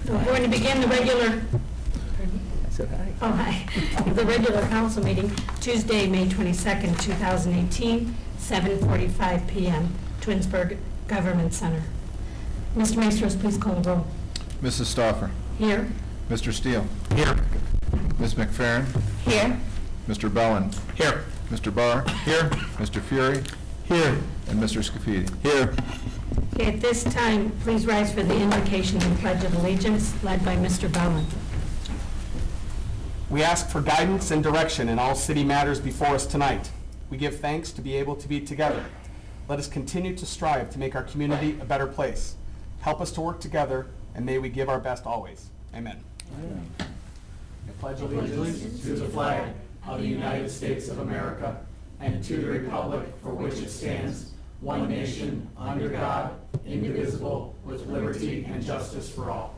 We're going to begin the regular, I said hi. oh hi, the regular council meeting, Tuesday, May 22nd, 2018, 7:45 p.m., Twinsburg Government Center. Mr. Maestros, please call the roll. Mrs. Stauffer. Here. Mr. Steele. Here. Ms. McFerrin. Here. Mr. Bellin. Here. Mr. Barr. Here. Mr. Fury. Here. And Mr. Scafidi. Here. Okay, at this time, please rise for the invocation and pledge of allegiance, led by Mr. Bellin. We ask for guidance and direction in all city matters before us tonight. We give thanks to be able to be together. Let us continue to strive to make our community a better place. Help us to work together, and may we give our best always. Amen. I pledge allegiance to the flag of the United States of America and to the republic for which it stands, one nation, under God, indivisible, with liberty and justice for all.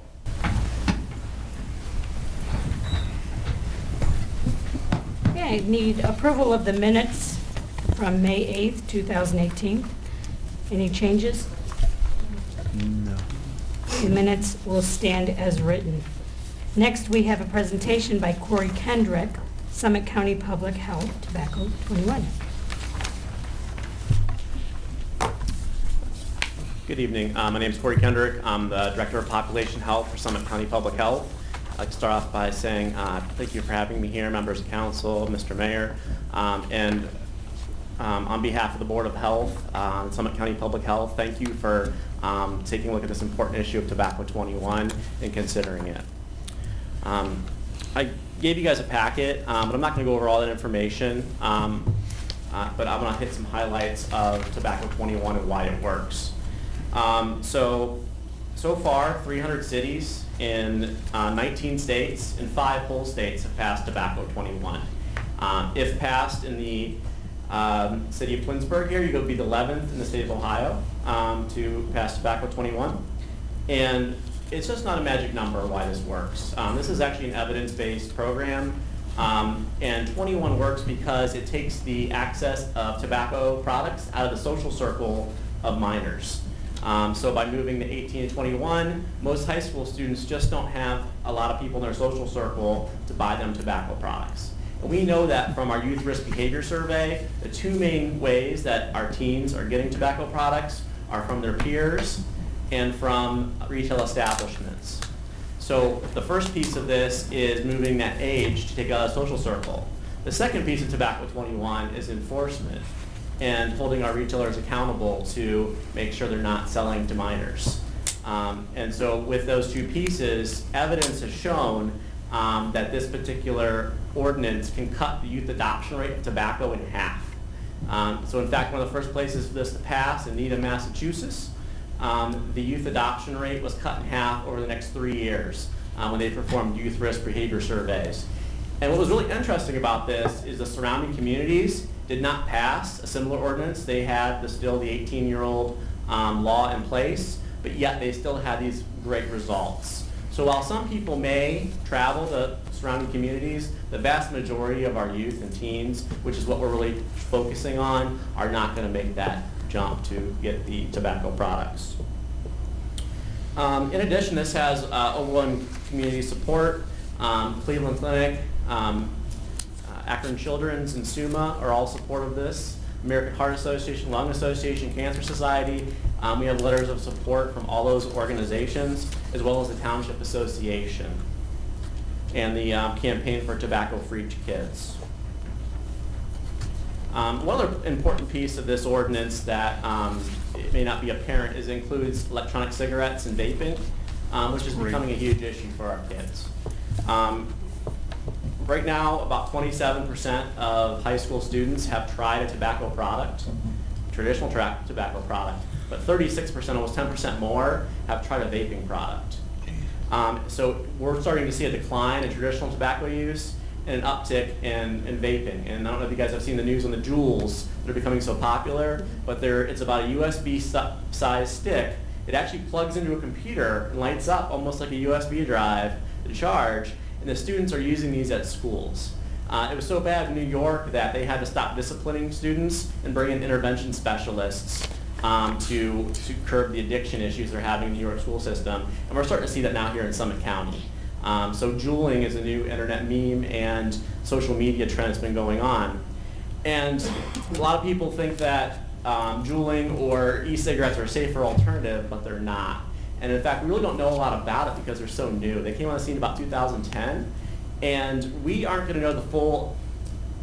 Okay, I need approval of the minutes from May 8th, 2018. Any changes? No. The minutes will stand as written. Next, we have a presentation by Corey Kendrick, Summit County Public Health, Tobacco 21. Good evening. My name is Corey Kendrick. I'm the Director of Population Health for Summit County Public Health. I'd like to start off by saying thank you for having me here, members of council, Mr. Mayor, and on behalf of the Board of Health, Summit County Public Health, thank you for taking a look at this important issue of Tobacco 21 and considering it. I gave you guys a packet, but I'm not going to go over all that information, but I'm going to hit some highlights of Tobacco 21 and why it works. So far, 300 cities in 19 states and 5 whole states have passed Tobacco 21. If passed in the city of Twinsburg here, you're going to be the 11th in the state of Ohio to pass Tobacco 21. And it's just not a magic number why this works. This is actually an evidence-based program, and 21 works because it takes the access of tobacco products out of the social circle of minors. So by moving to 18 and 21, most high school students just don't have a lot of people in their social circle to buy them tobacco products. And we know that from our youth risk behavior survey, the 2 main ways that our teens are getting tobacco products are from their peers and from retail establishments. So the first piece of this is moving that age to take out a social circle. The second piece of Tobacco 21 is enforcement and holding our retailers accountable to make sure they're not selling to minors. And so with those 2 pieces, evidence has shown that this particular ordinance can cut the youth adoption rate of tobacco in half. So in fact, one of the first places for this to pass, in Needham, Massachusetts, the youth adoption rate was cut in half over the next 3 years when they performed youth risk behavior surveys. And what was really interesting about this is the surrounding communities did not pass a similar ordinance. They had still the 18-year-old law in place, but yet they still had these great results. So while some people may travel to surrounding communities, the vast majority of our youth and teens, which is what we're really focusing on, are not going to make that jump to get the tobacco products. In addition, this has overwhelming community support. Cleveland Clinic, Akron Children's, and SUMA are all supportive of this. American Heart Association, Lung Association, Cancer Society. We have letters of support from all those organizations, as well as the Township Association and the Campaign for Tobacco-Free Kids. One other important piece of this ordinance that it may not be apparent is includes electronic cigarettes and vaping, which is becoming a huge issue for our kids. Right now, about 27% of high school students have tried a tobacco product, traditional tobacco product, but 36%, almost 10% more, have tried a vaping product. So we're starting to see a decline in traditional tobacco use and an uptick in vaping. And I don't know if you guys have seen the news on the Juuls that are becoming so popular, but it's about a USB-sized stick. It actually plugs into a computer and lights up almost like a USB drive to charge, and the students are using these at schools. It was so bad in New York that they had to stop disciplining students and bring in intervention specialists to curb the addiction issues they're having in the New York school system. And we're starting to see that now here in Summit County. So juuling is a new internet meme and social media trend that's been going on. And a lot of people think that juuling or e-cigarettes are a safer alternative, but they're not. And in fact, we really don't know a lot about it because they're so new. They came on the scene about 2010, and we aren't going to know the full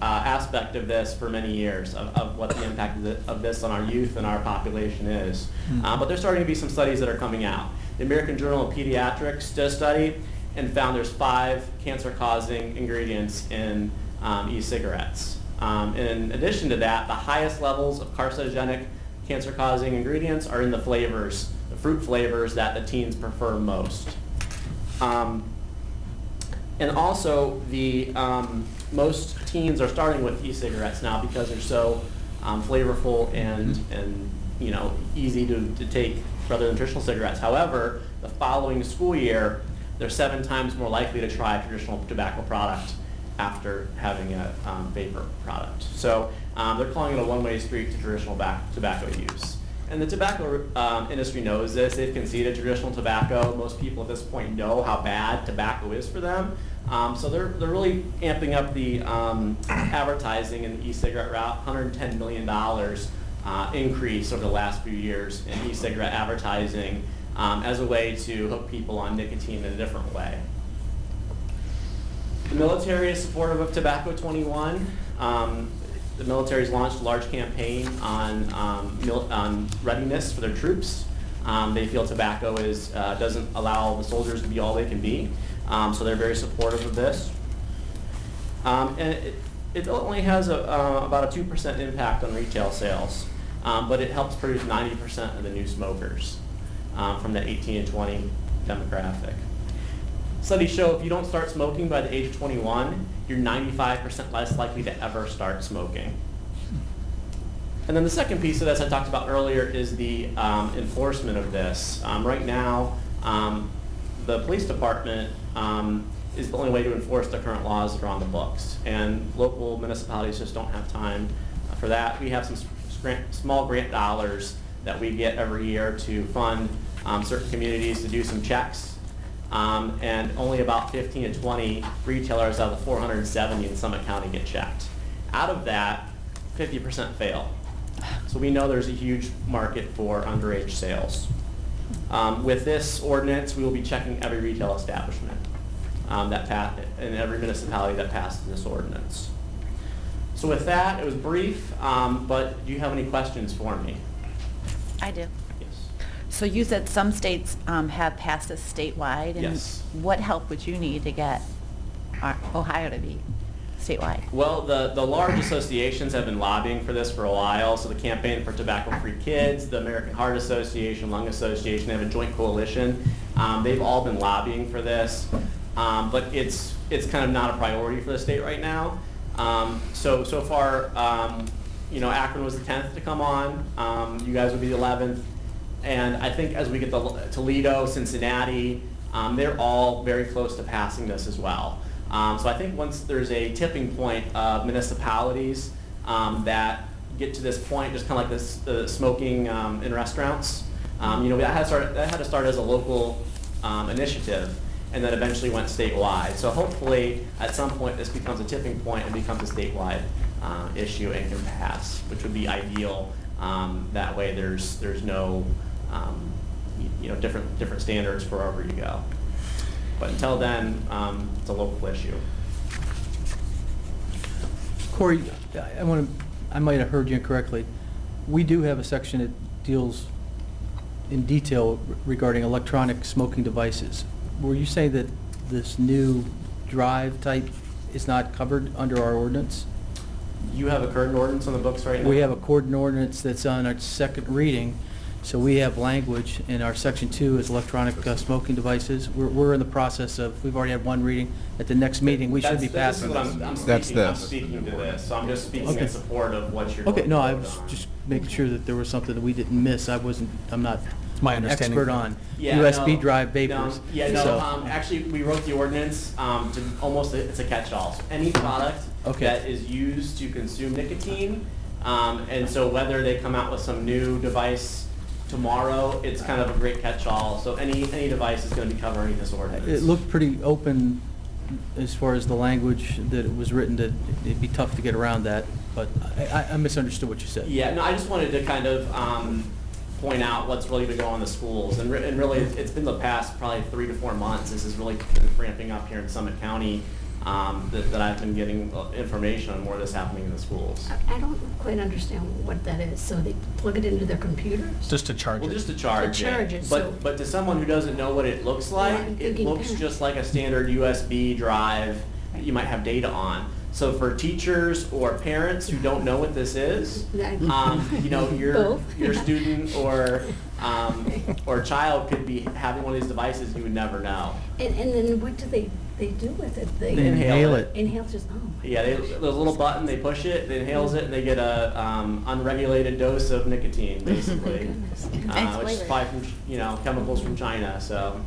aspect of this for many years, of what the impact of this on our youth and our population is. But there's starting to be some studies that are coming out. The American Journal of Pediatrics did a study and found there's 5 cancer-causing ingredients in e-cigarettes. In addition to that, the highest levels of carcinogenic cancer-causing ingredients are in the flavors, the fruit flavors that the teens prefer most. And also, the most teens are starting with e-cigarettes now because they're so flavorful and easy to take rather than traditional cigarettes. However, the following school year, they're 7 times more likely to try a traditional tobacco product after having a vapor product. So they're calling it a one-way street to traditional tobacco use. And the tobacco industry knows this. They've conceded traditional tobacco. Most people at this point know how bad tobacco is for them. So they're really amping up the advertising in the e-cigarette route. $110 million increase over the last few years in e-cigarette advertising as a way to hook people on nicotine in a different way. The military is supportive of Tobacco 21. The military's launched a large campaign on readiness for their troops. They feel tobacco doesn't allow the soldiers to be all they can be, so they're very supportive of this. And it only has about a 2% impact on retail sales, but it helps produce 90% of the new smokers from the 18 to 20 demographic. Studies show if you don't start smoking by the age of 21, you're 95% less likely to ever start smoking. And then the second piece of this I talked about earlier is the enforcement of this. Right now, the police department is the only way to enforce the current laws that are on the books. And local municipalities just don't have time for that. We have some small grant dollars that we get every year to fund certain communities to do some checks. And only about 15 to 20 retailers out of the 470 in Summit County get checked. Out of that, 50% fail. So we know there's a huge market for underage sales. With this ordinance, we will be checking every retail establishment in every municipality that passes this ordinance. So with that, it was brief, but do you have any questions for me? I do. Yes. So you said some states have passed this statewide. And Yes. what help would you need to get Ohio to be statewide? Well, the large associations have been lobbying for this for a while. So the Campaign for Tobacco-Free Kids, the American Heart Association, Lung Association, they have a joint coalition. They've all been lobbying for this, but it's kind of not a priority for the state right now. So far, Akron was the 10th to come on. You guys would be the 11th. And I think as we get to Toledo, Cincinnati, they're all very close to passing this as well. So I think once there's a tipping point of municipalities that get to this point, just kind of like this smoking in restaurants, that had to start as a local initiative, and then eventually went statewide. So hopefully at some point this becomes a tipping point and becomes a statewide issue and can pass, which would be ideal. That way there's no different standards for wherever you go. But until then, it's a local issue. Corey, I might have heard you incorrectly. We do have a section that deals in detail regarding electronic smoking devices. Were you saying that this new drive type is not covered under our ordinance? You have a current ordinance on the books right now? We have a current ordinance that's on our second reading, so we have language in our section 2 is electronic smoking devices. We're in the process of, we've already had one reading. At the next meeting, we should be passing This is this. what I'm That's speaking, I'm this. speaking to this, so I'm just speaking Okay. in support of what you're Okay, going no, to I vote was on. just making sure that there was something that we didn't miss. I'm not My an understanding- expert on Yeah, USB no, drive vapors. So- Actually, we wrote the ordinance to almost, it's a catch-all. So any product Okay. that is used to consume nicotine And so whether they come out with some new device tomorrow, it's kind of a great catch-all. So any device is going to be covering this ordinance. It looked pretty open as far as the language that it was written, that it'd be tough to get around that, but I misunderstood what you said. Yeah, no, I just wanted to kind of point out what's really been going on in the schools. And really, it's been the past probably 3 to 4 months. This has really been ramping up here in Summit County, that I've been getting information on more of this happening in the schools. I don't quite understand what that is. So they plug it into their computers? Just to charge Well, it. just to charge To charge it, so- But to someone who doesn't know what it looks like, Yeah, I'm it thinking looks parents. just like a standard USB drive that you might have data on. So for teachers or parents who don't know what this is, you know, your Both. student or child could be having one of these devices you would never know. And then what do they do with it? They inhale it. Inhale just, oh. Yeah, there's a little button, they push it, it inhales it, and they get a unregulated dose of nicotine, basically. Goodness. Nice Which is flavor. probably from, chemicals from China, so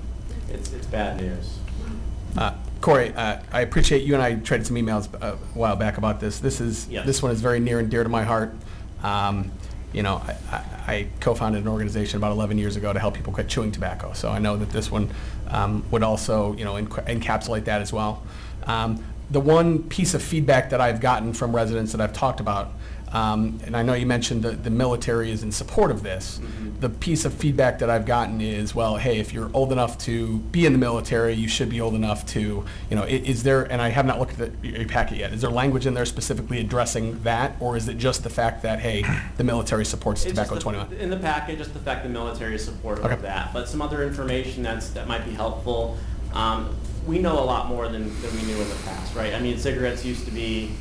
it's bad news. Corey, I appreciate you and I traded some emails a while back about this. Yes. This one is very near and dear to my heart. You know, I co-founded an organization about 11 years ago to help people quit chewing tobacco. So I know that this one would also, you know, encapsulate that as well. The one piece of feedback that I've gotten from residents that I've talked about, and I know you mentioned the military is in support of this. The piece of feedback that I've gotten is, well, hey, if you're old enough to be in the military, you should be old enough to, you know, is there, and I have not looked at your packet yet, is there language in there specifically addressing that, or is it just the fact that, hey, the military supports It's Tobacco just 21? in the packet, just the fact the military is supportive Okay. of that. But some other information that might be helpful. We know a lot more than we knew in the past, right? I mean, cigarettes used to be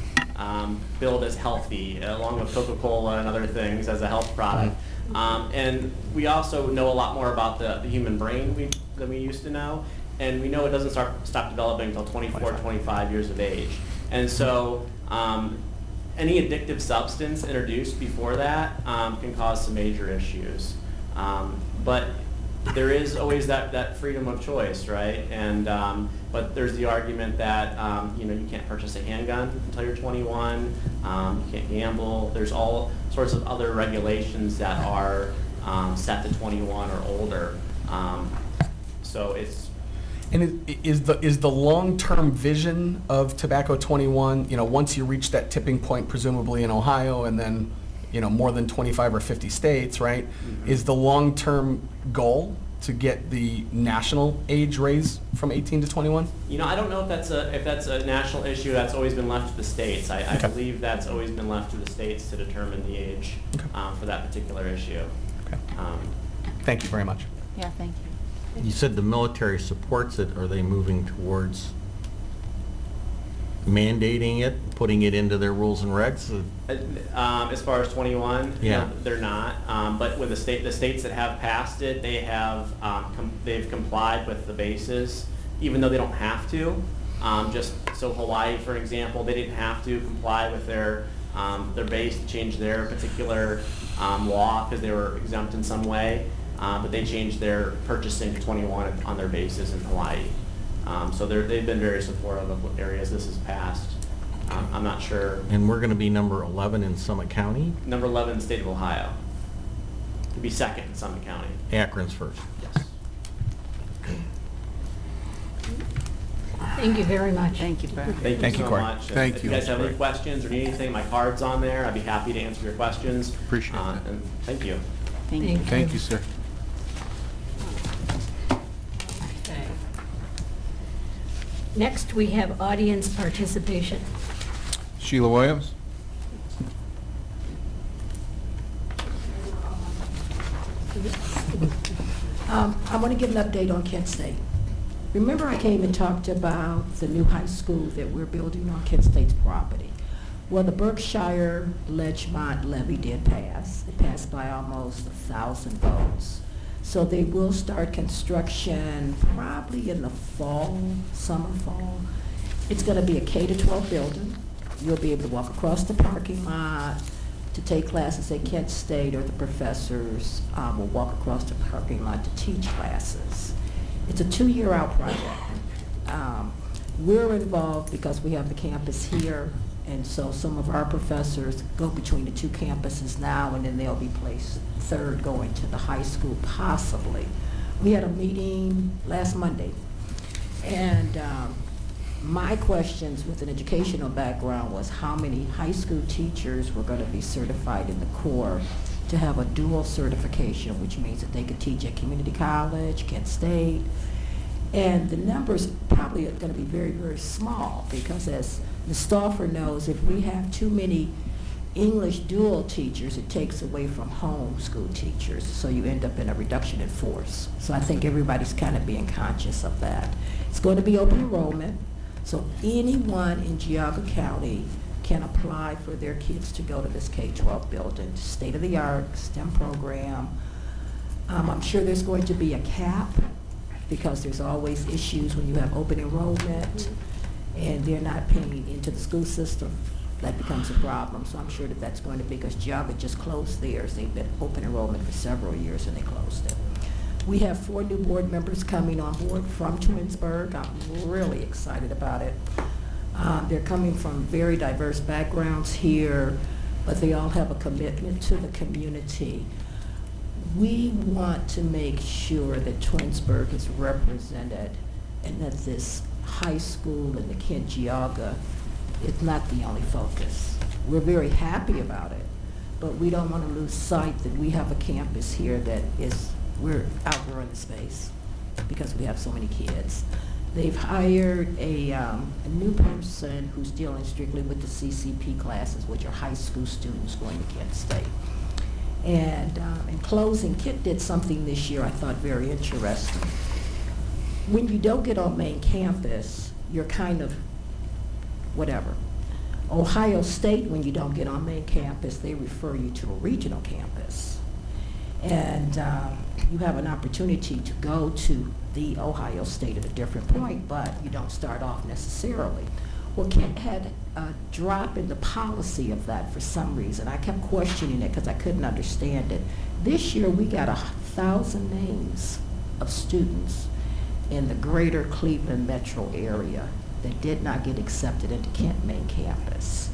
billed as healthy, along with Coca-Cola and other things as a health product. And we also know a lot more about the human brain than we used to know. And we know it doesn't stop developing until 24, 25 years of age. And so any addictive substance introduced before that can cause some major issues. But there is always that freedom of choice, right? And but there's the argument that you know, you can't purchase a handgun until you're 21. You can't gamble. There's all sorts of other regulations that are set to 21 or older. So it's. And is the long-term vision of Tobacco 21, you know, once you reach that tipping point, presumably in Ohio, and then, you know, more than 25 or 50 states, right? Is the long-term goal to get the national age raised from 18 to 21? You know, I don't know if that's a national issue. That's always been left to the states. I Okay. believe that's always been left to the states to determine the age for that particular issue. Okay. Thank you very much. Yeah, thank you. You said the military supports it. Are they moving towards mandating it, putting it into their rules and regs? As far as 21, Yeah. no, they're not. But with the states that have passed it, they have they've complied with the bases, even though they don't have to. Just so Hawaii, for example, they didn't have to comply with their base to change their particular law because they were exempt in some way. But they changed their purchasing to 21 on their bases in Hawaii. So they've been very supportive of what areas this has passed. I'm not sure. And we're going to be number 11 in Summit County. Number 11 in the state of Ohio. To be second in Summit County. Akron's first. Yes. Thank you very much. Thank you, Brian. Thank you, so Corey. much. And Thank if you. you guys have any Great. questions or need anything, my card's on there. I'd be happy to answer your questions. Appreciate that. And thank you. Thank you. Thank you, sir. Okay. Next, we have audience participation. Sheila Williams? I want to give an update on Kent State. Remember I came and talked about the new high school that we're building on Kent State's property? Well, the Berkshire Ledgemont levy did pass. It passed by almost 1,000 votes. So they will start construction probably in the fall, summer, fall. It's going to be a K-12 building. You'll be able to walk across the parking lot to take classes at Kent State, or the professors will walk across the parking lot to teach classes. It's a 2-year out project. We're involved because we have the campus here And so some of our professors go between the two campuses now, and then they'll be placed third going to the high school, possibly. We had a meeting last Monday, and my questions with an educational background was how many high school teachers were going to be certified in the Corps to have a dual certification, which means that they could teach at community college, Kent State. And the numbers probably are going to be very, very small, because as Ms. Stauffer knows, if we have too many English dual teachers, it takes away from home school teachers, so you end up in a reduction in force. So I think everybody's kind of being conscious of that. It's going to be open enrollment, so anyone in Geauga County can apply for their kids to go to this K-12 building, state-of-the-art STEM program. I'm sure there's going to be a cap, because there's always issues when you have open enrollment and they're not paying into the school system. That becomes a problem. So I'm sure that that's going to be, because Geauga just closed theirs. They've been open enrollment for several years and they closed it. We have 4 new board members coming on board from Twinsburg. I'm really excited about it. They're coming from very diverse backgrounds here, but they all have a commitment to the community. We want to make sure that Twinsburg is represented, and that this high school in the Kent Geauga is not the only focus. We're very happy about it, but we don't want to lose sight that we have a campus here that we're outgrowing the space because we have so many kids. They've hired a new person who's dealing strictly with the CCP classes, which are high school students going to Kent State. And in closing, Kit did something this year I thought very interesting. When you don't get on main campus, you're kind of whatever. Ohio State, when you don't get on main campus, they refer you to a regional campus. And you have an opportunity to go to the Ohio State at a different point, but you don't start off necessarily. Well, Kent had a drop in the policy of that for some reason. I kept questioning it because I couldn't understand it. This year, we got 1,000 names of students in the greater Cleveland metro area that did not get accepted into Kent main campus.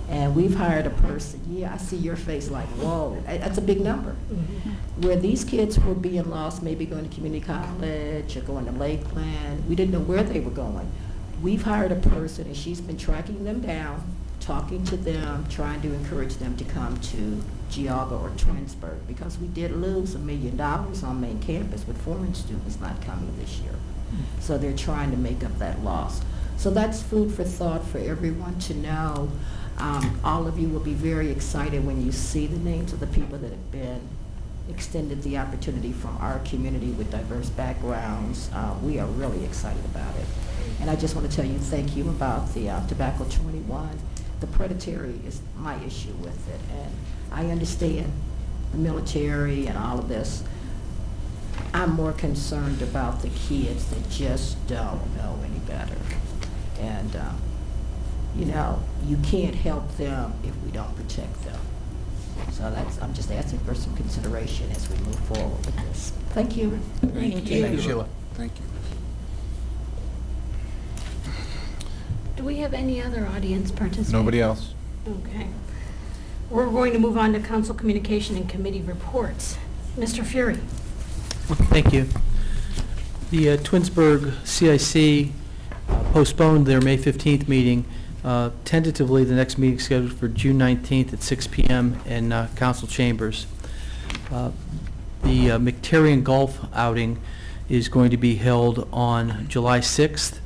And we've hired a person, yeah, I see your face like, whoa, that's a big number. Where these kids were being lost, maybe going to community college or going to Lakeland, we didn't know where they were going. We've hired a person, and she's been tracking them down, talking to them, trying to encourage them to come to Geauga or Twinsburg, because we did lose $1 million on main campus with foreign students not coming this year. So they're trying to make up that loss. So that's food for thought for everyone to know. All of you will be very excited when you see the names of the people that have been extended the opportunity from our community with diverse backgrounds. We are really excited about it. And I just want to tell you thank you about the Tobacco 21. The predatory is my issue with it. And I understand the military and all of this. I'm more concerned about the kids that just don't know any better. And, you know, you can't help them if we don't protect them. So I'm just asking for some consideration as we move forward with this. Thank you. Thank you. Thank you, Sheila. Thank you. Do we have any other audience participants? Nobody else? Okay. We're going to move on to council communication and committee reports. Mr. Fury. Thank you. The Twinsburg CIC postponed their May 15th meeting. Tentatively, the next meeting is scheduled for June 19th at 6 p.m. in council chambers. The McTerrian Golf outing is going to be held on July 6th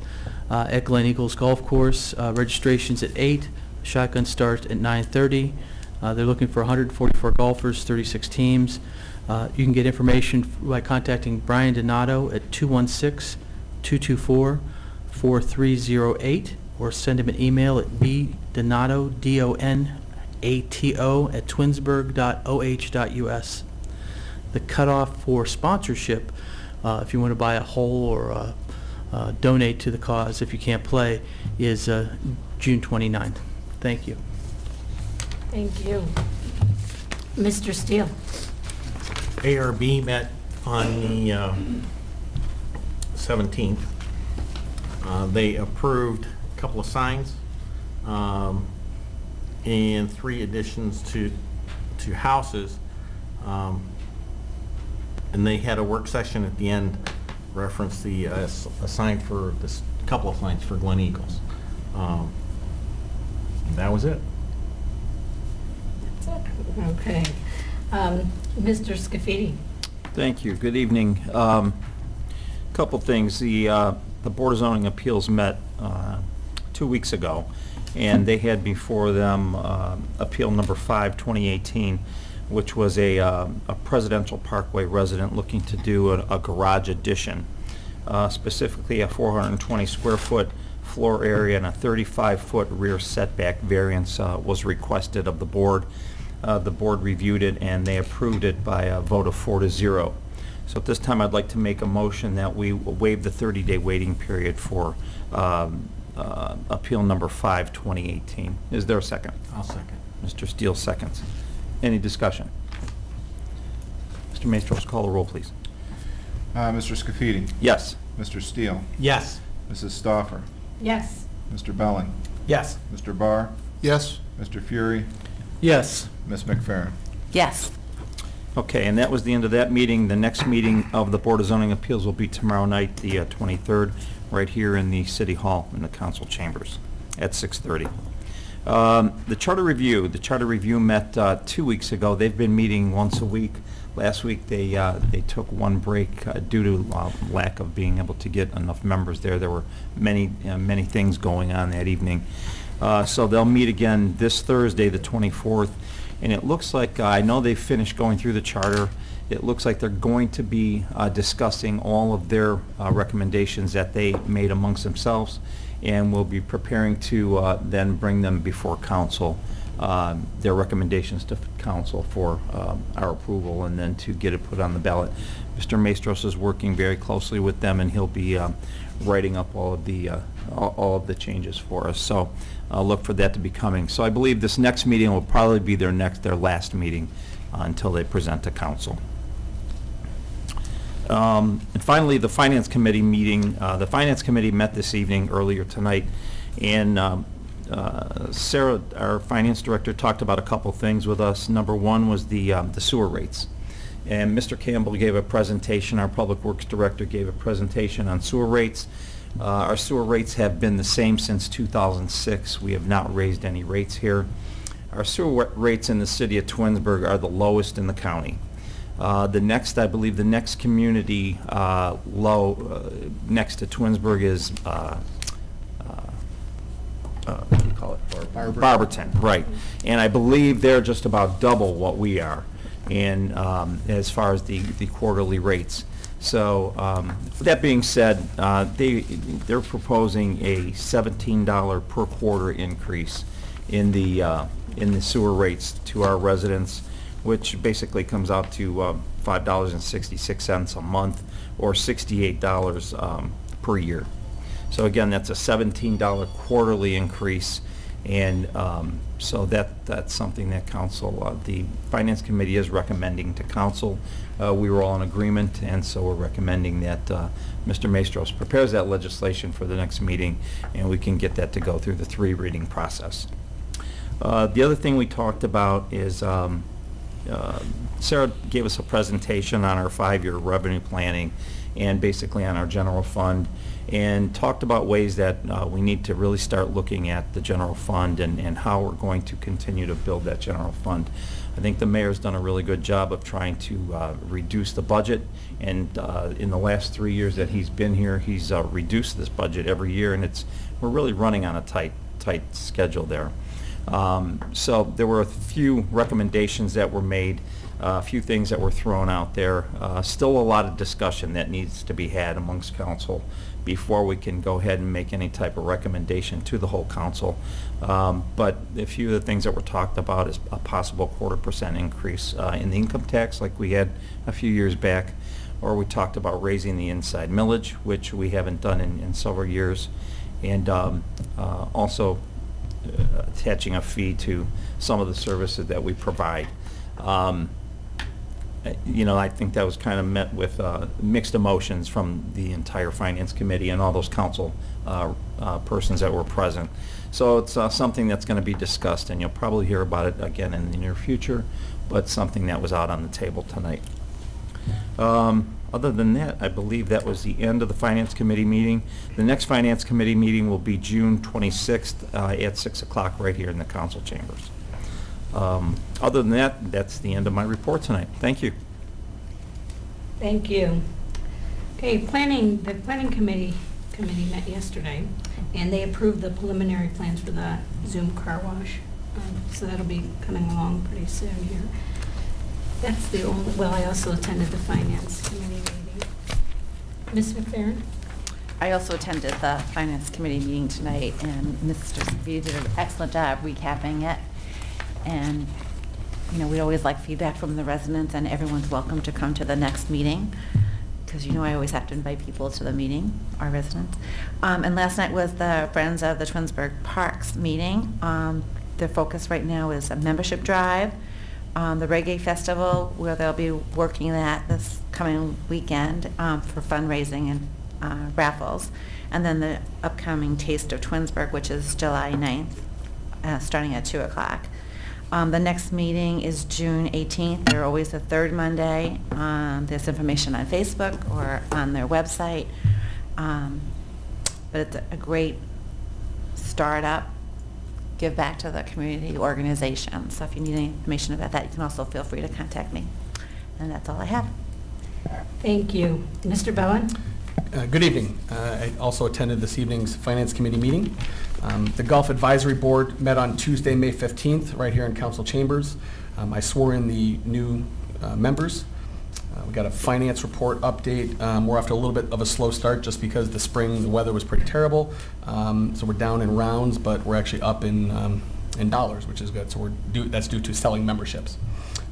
at Glen Eagles Golf Course. Registration's at 8. Shotgun start at 9:30. They're looking for 144 golfers, 36 teams. You can get information by contacting Brian Donato at 216-224-4308, or send him an email at bdonato, D-O-N-A-T-O, at twinsburg.oh.us. The cutoff for sponsorship, if you want to buy a hole or donate to the cause if you can't play, is June 29th. Thank you. Thank you. Mr. Steele. ARB met on the 17th. They approved a couple of signs. and 3 additions to houses. And they had a work session at the end, reference the a sign for this, couple of signs for Glen Eagles. That was it. Okay. Mr. Scafidi? Thank you. Good evening. Couple things. The Board of Zoning Appeals met 2 weeks ago, and they had before them Appeal Number 5, 2018, which was a Presidential Parkway resident looking to do a garage addition, specifically a 420 square foot floor area and a 35-foot rear setback variance was requested of the board. The board reviewed it and they approved it by a vote of 4-0. So at this time, I'd like to make a motion that we waive the 30-day waiting period for Appeal Number 5, 2018. Is there a second? I'll second. Mr. Steele seconds. Any discussion? Mr. Maestros, call the roll, please. Mr. Scafidi? Yes. Mr. Steele? Yes. Mrs. Stoffer? Yes. Mr. Belling? Yes. Mr. Barr? Yes. Mr. Fury? Yes. Ms. McFerrin? Yes. Okay, and that was the end of that meeting. The next meeting of the Board of Zoning Appeals will be tomorrow night, the 23rd, right here in the City Hall in the council chambers at 6:30. The Charter Review met 2 weeks ago. They've been meeting once a week. Last week, they took one break due to lack of being able to get enough members there. There were many things going on that evening. So they'll meet again this Thursday, the 24th, and it looks like, I know they've finished going through the charter. It looks like they're going to be discussing all of their recommendations that they made amongst themselves, and will be preparing to then bring them before council, their recommendations to council for our approval, and then to get it put on the ballot. Mr. Maestros is working very closely with them, and he'll be writing up all of the changes for us. So I'll look for that to be coming. So I believe this next meeting will probably be their last meeting until they present to council. And finally, the Finance Committee meeting. The Finance Committee met this evening, earlier tonight, and Sarah, our Finance Director, talked about a couple things with us. Number one was the sewer rates. And Mr. Campbell gave a presentation, our Public Works Director gave a presentation on sewer rates. Our sewer rates have been the same since 2006. We have not raised any rates here. Our sewer rates in the city of Twinsburg are the lowest in the county. I believe the next community low next to Twinsburg is, what do you call it? Barberton, right. And I believe they're just about double what we are in as far as the quarterly rates. So that being said, they're proposing a $17 per quarter increase in the sewer rates to our residents, which basically comes out to $5.66 a month, or $68 per year. So again, that's a $17 quarterly increase, and so that's something that council, the Finance Committee is recommending to council. We were all in agreement, and so we're recommending that Mr. Maestros prepares that legislation for the next meeting, and we can get that to go through the 3-reading process. The other thing we talked about is Sarah gave us a presentation on our 5-year revenue planning and basically on our general fund, and talked about ways that we need to really start looking at the general fund and how we're going to continue to build that general fund. I think the mayor's done a really good job of trying to reduce the budget, and in the last 3 years that he's been here, he's reduced this budget every year, and we're really running on a tight schedule there. So there were a few recommendations that were made, a few things that were thrown out there. Still a lot of discussion that needs to be had amongst council before we can go ahead and make any type of recommendation to the whole council. But a few of the things that were talked about is a possible 0.25% increase in the income tax like we had a few years back, or we talked about raising the inside millage, which we haven't done in several years, and also attaching a fee to some of the services that we provide. I think that was kind of met with mixed emotions from the entire Finance Committee and all those council persons that were present. So it's something that's going to be discussed, and you'll probably hear about it again in the near future, but something that was out on the table tonight. Other than that, I believe that was the end of the Finance Committee meeting. The next Finance Committee meeting will be June 26th at 6 o'clock right here in the council chambers. Other than that, that's the end of my report tonight. Thank you. Thank you. Okay, the planning committee met yesterday, and they approved the preliminary plans for the Zoom car wash. So that'll be coming along pretty soon here. That's the only, well, I also attended the finance committee meeting. Ms. McFerrin? I also attended the Finance Committee meeting tonight, and Mr. Scavidi did an excellent job recapping it. And, we always like feedback from the residents, and everyone's welcome to come to the next meeting, because I always have to invite people to the meeting, our residents. And last night was the Friends of the Twinsburg Parks meeting. Their focus right now is a membership drive, the Reggae Festival, where they'll be working that this coming weekend for fundraising and raffles, and then the upcoming Taste of Twinsburg, which is July 9th, starting at 2 o'clock. The next meeting is June 18th. They're always the third Monday. There's information on Facebook or on their website. But it's a great startup, give back to the community organization. So if you need any information about that, you can also feel free to contact me. And that's all I have. Thank you. Mr. Bowen? Good evening. I also attended this evening's Finance Committee meeting. The Golf Advisory Board met on Tuesday, May 15th, right here in council chambers. I swore in the new members. We got a finance report update. We're after a little bit of a slow start just because the spring, the weather was pretty terrible. So we're down in rounds, but we're actually up in dollars, which is good. So that's due to selling memberships.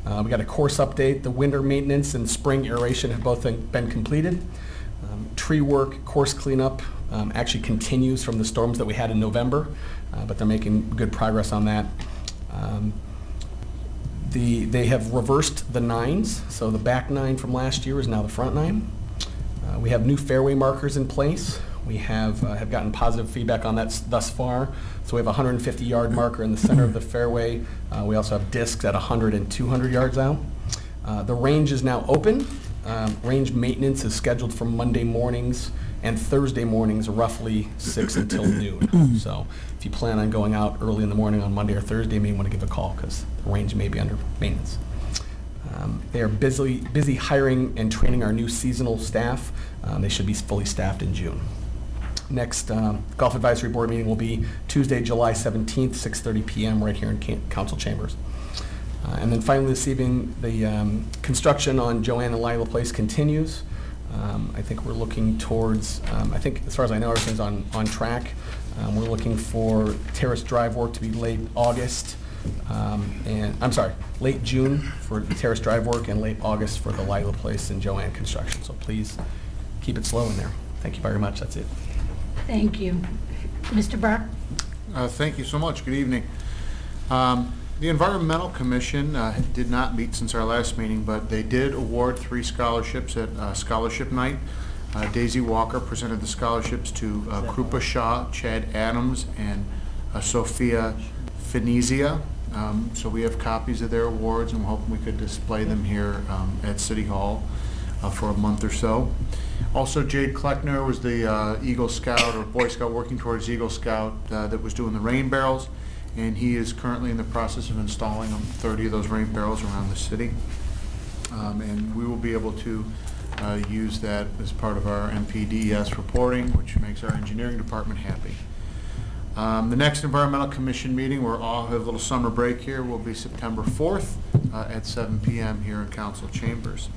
We got a course update. The winter maintenance and spring aeration have both been completed. Tree work, course cleanup actually continues from the storms that we had in November, but they're making good progress on that. They have reversed the nines, so the back nine from last year is now the front nine. We have new fairway markers in place. We have gotten positive feedback on that thus far. So we have a 150-yard marker in the center of the fairway. We also have discs at 100 and 200 yards out. The range is now open. Range maintenance is scheduled for Monday mornings and Thursday mornings, roughly 6 until noon. So if you plan on going out early in the morning on Monday or Thursday, you may want to give a call because the range may be under maintenance. They are busy hiring and training our new seasonal staff. They should be fully staffed in June. Next Golf Advisory Board meeting will be Tuesday, July 17th, 6:30 p.m. right here in council chambers. And then finally this evening, the construction on Joanne and Lila Place continues. I think we're looking towards, I think as far as I know, everything's on track. We're looking for Terrace Drive work to be late August, late June for the Terrace Drive work and late August for the Lila Place and Joanne construction. So please keep it slow in there. Thank you very much. That's it. Thank you. Mr. Brock? Thank you so much. Good evening. The Environmental Commission did not meet since our last meeting, but they did award 3 scholarships at Scholarship Night. Daisy Walker presented the scholarships to Krupa Shah, Chad Adams, and Sophia Finizia. So we have copies of their awards, and we're hoping we could display them here at City Hall for a month or so. Also, Jade Kleckner was the Eagle Scout or Boy Scout working towards Eagle Scout that was doing the rain barrels, and he is currently in the process of installing 30 of those rain barrels around the city. And we will be able to use that as part of our NPDES reporting, which makes our engineering department happy. The next Environmental Commission meeting, we're all have a little summer break here, will be September 4th at 7 p.m. here in council chambers.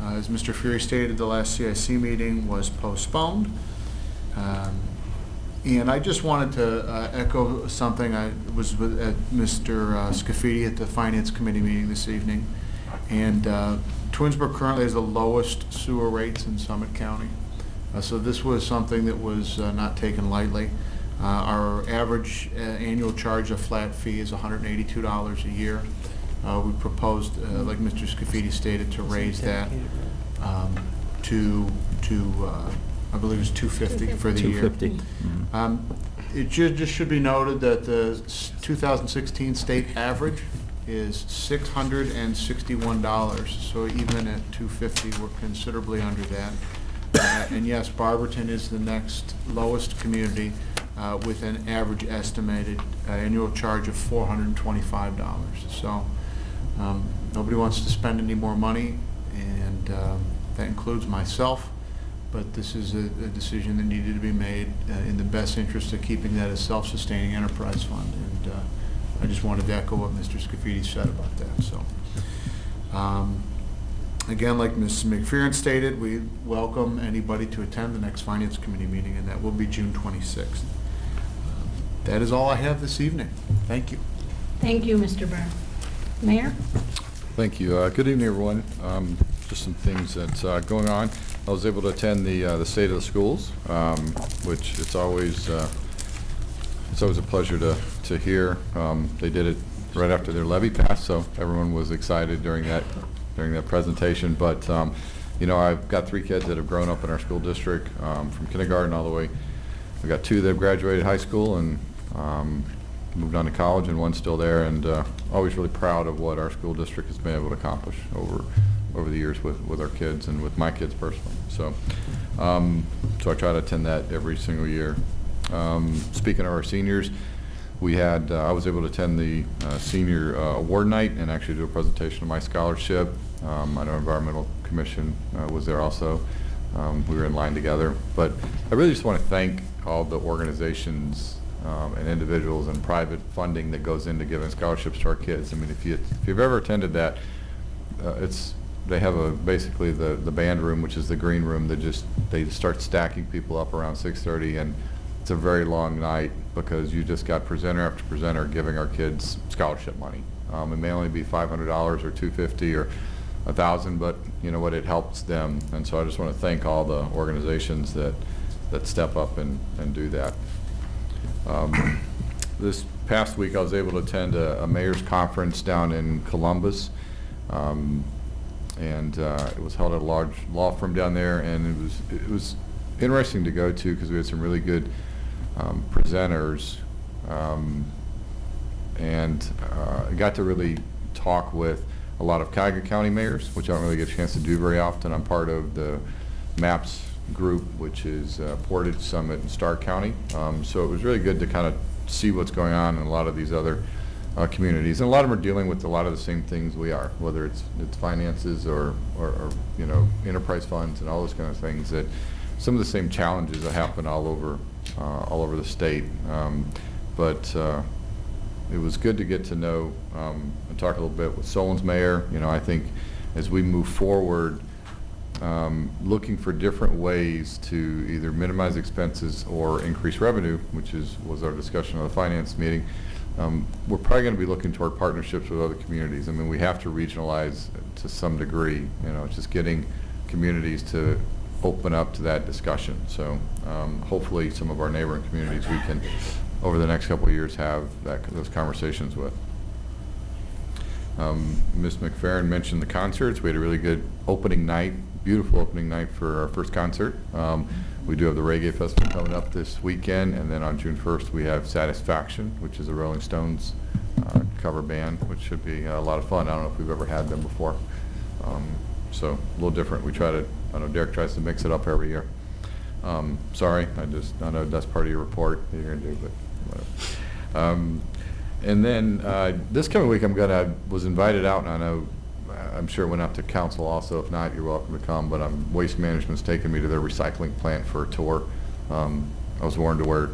As Mr. Fury stated, the last CIC meeting was postponed. And I just wanted to echo something. I was with Mr. Scafidi at the Finance Committee meeting this evening. And Twinsburg currently has the lowest sewer rates in Summit County. So this was something that was not taken lightly. Our average annual charge of flat fee is $182 a year. We proposed, like Mr. Scafidi stated, to raise that to I believe it's $250 for the year. $250. It just should be noted that the 2016 state average is $661, so even at $250, we're considerably under that. And yes, Barberton is the next lowest community with an average estimated annual charge of $425. So nobody wants to spend any more money, and that includes myself. But this is a decision that needed to be made in the best interest of keeping that a self-sustaining enterprise fund. And I just wanted to echo what Mr. Scafidi said about that. So, again, like Ms. McPherson stated, we welcome anybody to attend the next Finance Committee meeting, and that will be June 26th. That is all I have this evening. Thank you. Thank you, Mr. Byrne. Mayor? Thank you. Good evening, everyone. Just some things that's going on. I was able to attend the State of the Schools, which it's always a pleasure to hear. They did it right after their levy passed, so everyone was excited during that presentation. But you know, I've got 3 kids that have grown up in our school district from kindergarten all the way. I've got 2 that have graduated high school and moved on to college, and 1's still there. And always really proud of what our school district has been able to accomplish over the years with our kids and with my kids personally. So, so I try to attend that every single year. Speaking of our seniors, we had I was able to attend the senior award night and actually do a presentation of my scholarship. I know Environmental Commission was there also. We were in line together. But I really just want to thank all the organizations and individuals and private funding that goes into giving scholarships to our kids. I mean, if you've ever attended that, they have basically the band room, which is the green room. They start stacking people up around 6:30, and it's a very long night because you just got presenter after presenter giving our kids scholarship money. It may only be $500 or $250 or $1,000, but you know what, it helps them. And so I just want to thank all the organizations that step up and do that. This past week I was able to attend a mayor's conference down in Columbus. And it was held at a large law firm down there, and it was interesting to go to because we had some really good presenters, and I got to really talk with a lot of Cuyahoga County mayors, which I don't really get a chance to do very often. I'm part of the MAPS group, which is Portage, Summit, and Stark County. So it was really good to kind of see what's going on in a lot of these other communities, and a lot of them are dealing with a lot of the same things we are, whether it's finances or you know, enterprise funds and all those kind of things. That some of the same challenges that happen all over the state. But it was good to get to know and talk a little bit with Solon's mayor. You know, I think as we move forward, looking for different ways to either minimize expenses or increase revenue, which was our discussion of the finance meeting. We're probably going to be looking toward partnerships with other communities. I mean, we have to regionalize to some degree. You know, it's just getting communities to open up to that discussion. So hopefully some of our neighboring communities we can, over the next couple of years, have those conversations with. Ms. McPherson mentioned the concerts. We had a really good opening night, beautiful opening night for our first concert. We do have the Reggae Festival coming up this weekend, and then on June 1st we have Satisfaction, which is a Rolling Stones cover band, which should be a lot of fun. I don't know if we've ever had them before. So a little different. I know Derek tries to mix it up every year. Sorry, I know that's part of your report that you're going to do, but whatever. And then this coming week was invited out, and I'm sure it went out to council also. If not, you're welcome to come, but Waste Management's taking me to their recycling plant for a tour. I was warned to wear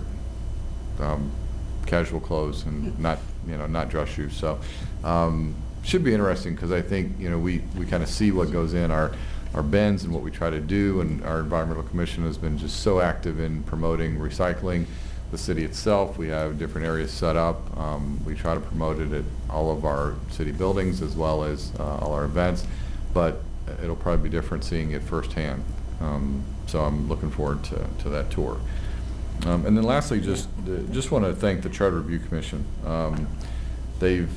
casual clothes and not dress shoes. So should be interesting because I think, you know, we kind of see what goes in our bins and what we try to do, and our Environmental Commission has been just so active in promoting recycling. The city itself, we have different areas set up. We try to promote it at all of our city buildings as well as all our events, but it'll probably be different seeing it firsthand. So I'm looking forward to that tour. And then lastly, just want to thank the Charter Review Commission. They've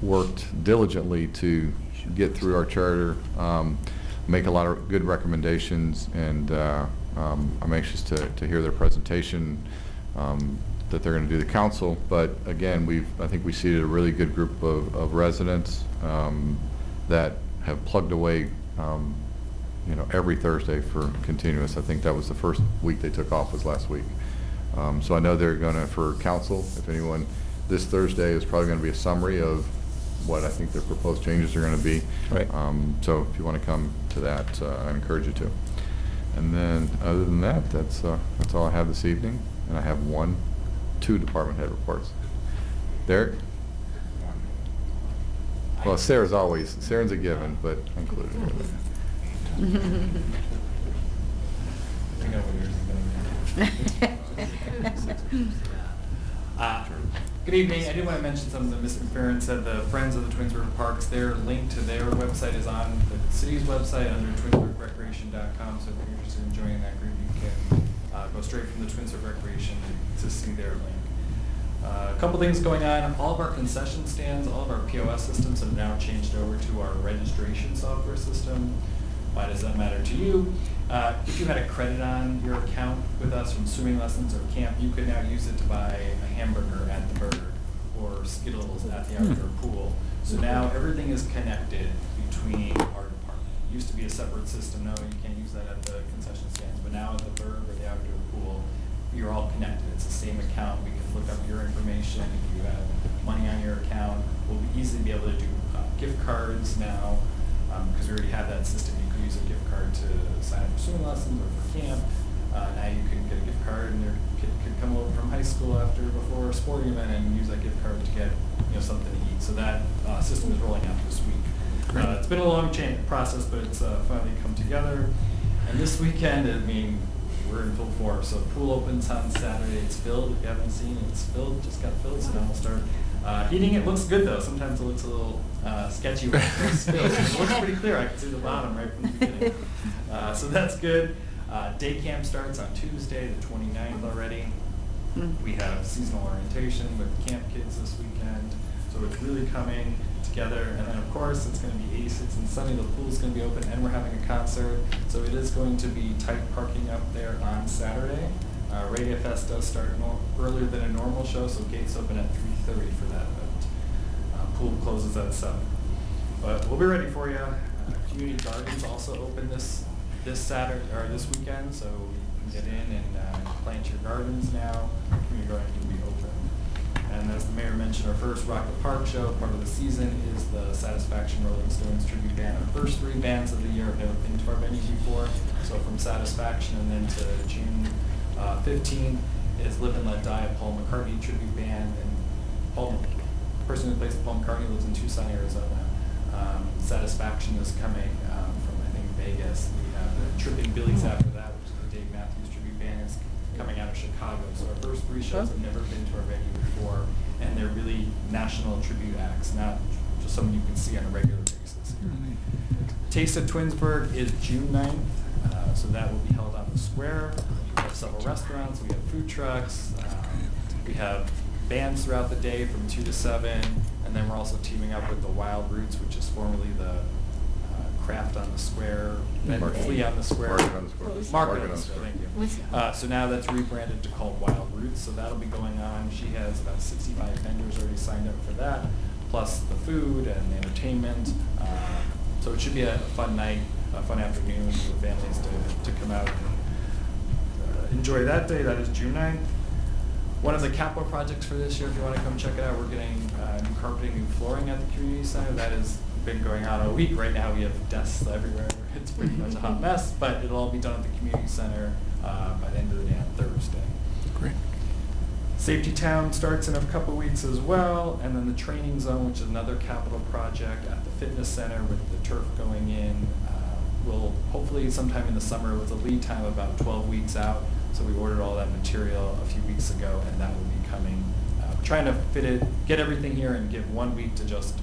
worked diligently to get through our charter, make a lot of good recommendations, and I'm anxious to hear their presentation that they're going to do the council. But again, I think we seated a really good group of residents that have plugged away every Thursday for continuous. I think that was the first week they took off was last week. So I know they're going to, for council, if anyone, this Thursday is probably going to be a summary of what I think their proposed changes are going to be. Right. So if you want to come to that, I encourage you to. And then, other than that, that's all I have this evening. And I have two department head reports. Derek? Well, Sarah's a given, but I included her. Good evening. I did want to mention something that Mr. McFerrin said. The Friends of the Twinsburg Parks, their link to their website is on the city's website under twinsburgrecreation.com. So if you're interested in joining that group, you can go straight from the Twinsburg Recreation to see their link. A couple things going on. All of our concession stands, all of our POS systems have now changed over to our registration software system. Why does that matter to you? If you had a credit on your account with us from swimming lessons or camp, you could now use it to buy a hamburger at the Bird or Skittles at the outdoor pool. So now everything is connected between our department. It used to be a separate system. No, you can't use that at the concession stands. But now at the Bird or the outdoor pool, you're all connected. It's the same account. We can look up your information. If you have money on your account, we'll easily be able to do gift cards now. Because we already have that system. You could use a gift card to sign up for swimming lessons or for camp. Now you can get a gift card, and your kid could come over from high school before a sporting event and use that gift card to get something to eat. So that system is rolling out this week. It's been a long process, but it's finally come together. And this weekend, we're in full force. So pool opens on Saturday. It's filled. If you haven't seen it, it's filled. Just got filled. So now we'll start heating it. Looks good though. Sometimes it looks a little sketchy when it's filled. It looks pretty clear. I can see the bottom right from the beginning. So that's good. Day camp starts on Tuesday, the 29th already. We have seasonal orientation with camp kids this weekend. So it's really coming together. And then of course it's going to be 86 and sunny. The pool's going to be open and we're having a concert. So it is going to be tight parking up there on Saturday. Radio Fest does start earlier than a normal show, so gates open at 3:30 for that event. Pool closes at 7. But we'll be ready for you. Community gardens also open this Saturday or this weekend, so you can get in and plant your gardens now. Community gardens will be open. And as the mayor mentioned, our first Rock the Park show, part of the season, is the Satisfaction Rolling Stones tribute band. Our first 3 bands of the year have never been to our venue before. So from Satisfaction and then to June 15th is Live and Let Die, a Paul McCartney tribute band. And the person who plays Paul McCartney lives in Tucson, Arizona. Satisfaction is coming from, I think, Vegas. We have the Tripping Billies after that, which is the Dave Matthews tribute band, is coming out of Chicago. So our first 3 shows have never been to our venue before, and they're really national tribute acts, not just someone you can see on a regular basis. Taste of Twinsburg is June 9th, so that will be held on the square. We have several restaurants, we have food trucks, we have bands throughout the day from 2 to 7, and then we're also teaming up with the Wild Roots, which is formerly the Craft on the Square, Flea on the Square. Market on the Square. Market on the Square, thank you. So now that's rebranded to called Wild Roots, so that'll be going on. She has about 65 vendors already signed up for that, plus the food and the entertainment. So it should be a fun night, a fun afternoon for families to come out and enjoy that day. That is June 9th. One of the capital projects for this year, if you want to come check it out, we're getting new carpeting, new flooring at the community center. That has been going on a week. Right now we have desks everywhere. It's pretty much a hot mess, but it'll all be done at the community center by the end of the day on Thursday. Great. Safety Town starts in a couple weeks as well, and then the Training Zone, which is another capital project at the fitness center with the turf going in, will hopefully sometime in the summer with a lead time of about 12 weeks out. So we ordered all that material a few weeks ago, and that will be coming. We're trying to get everything here and give 1 week to just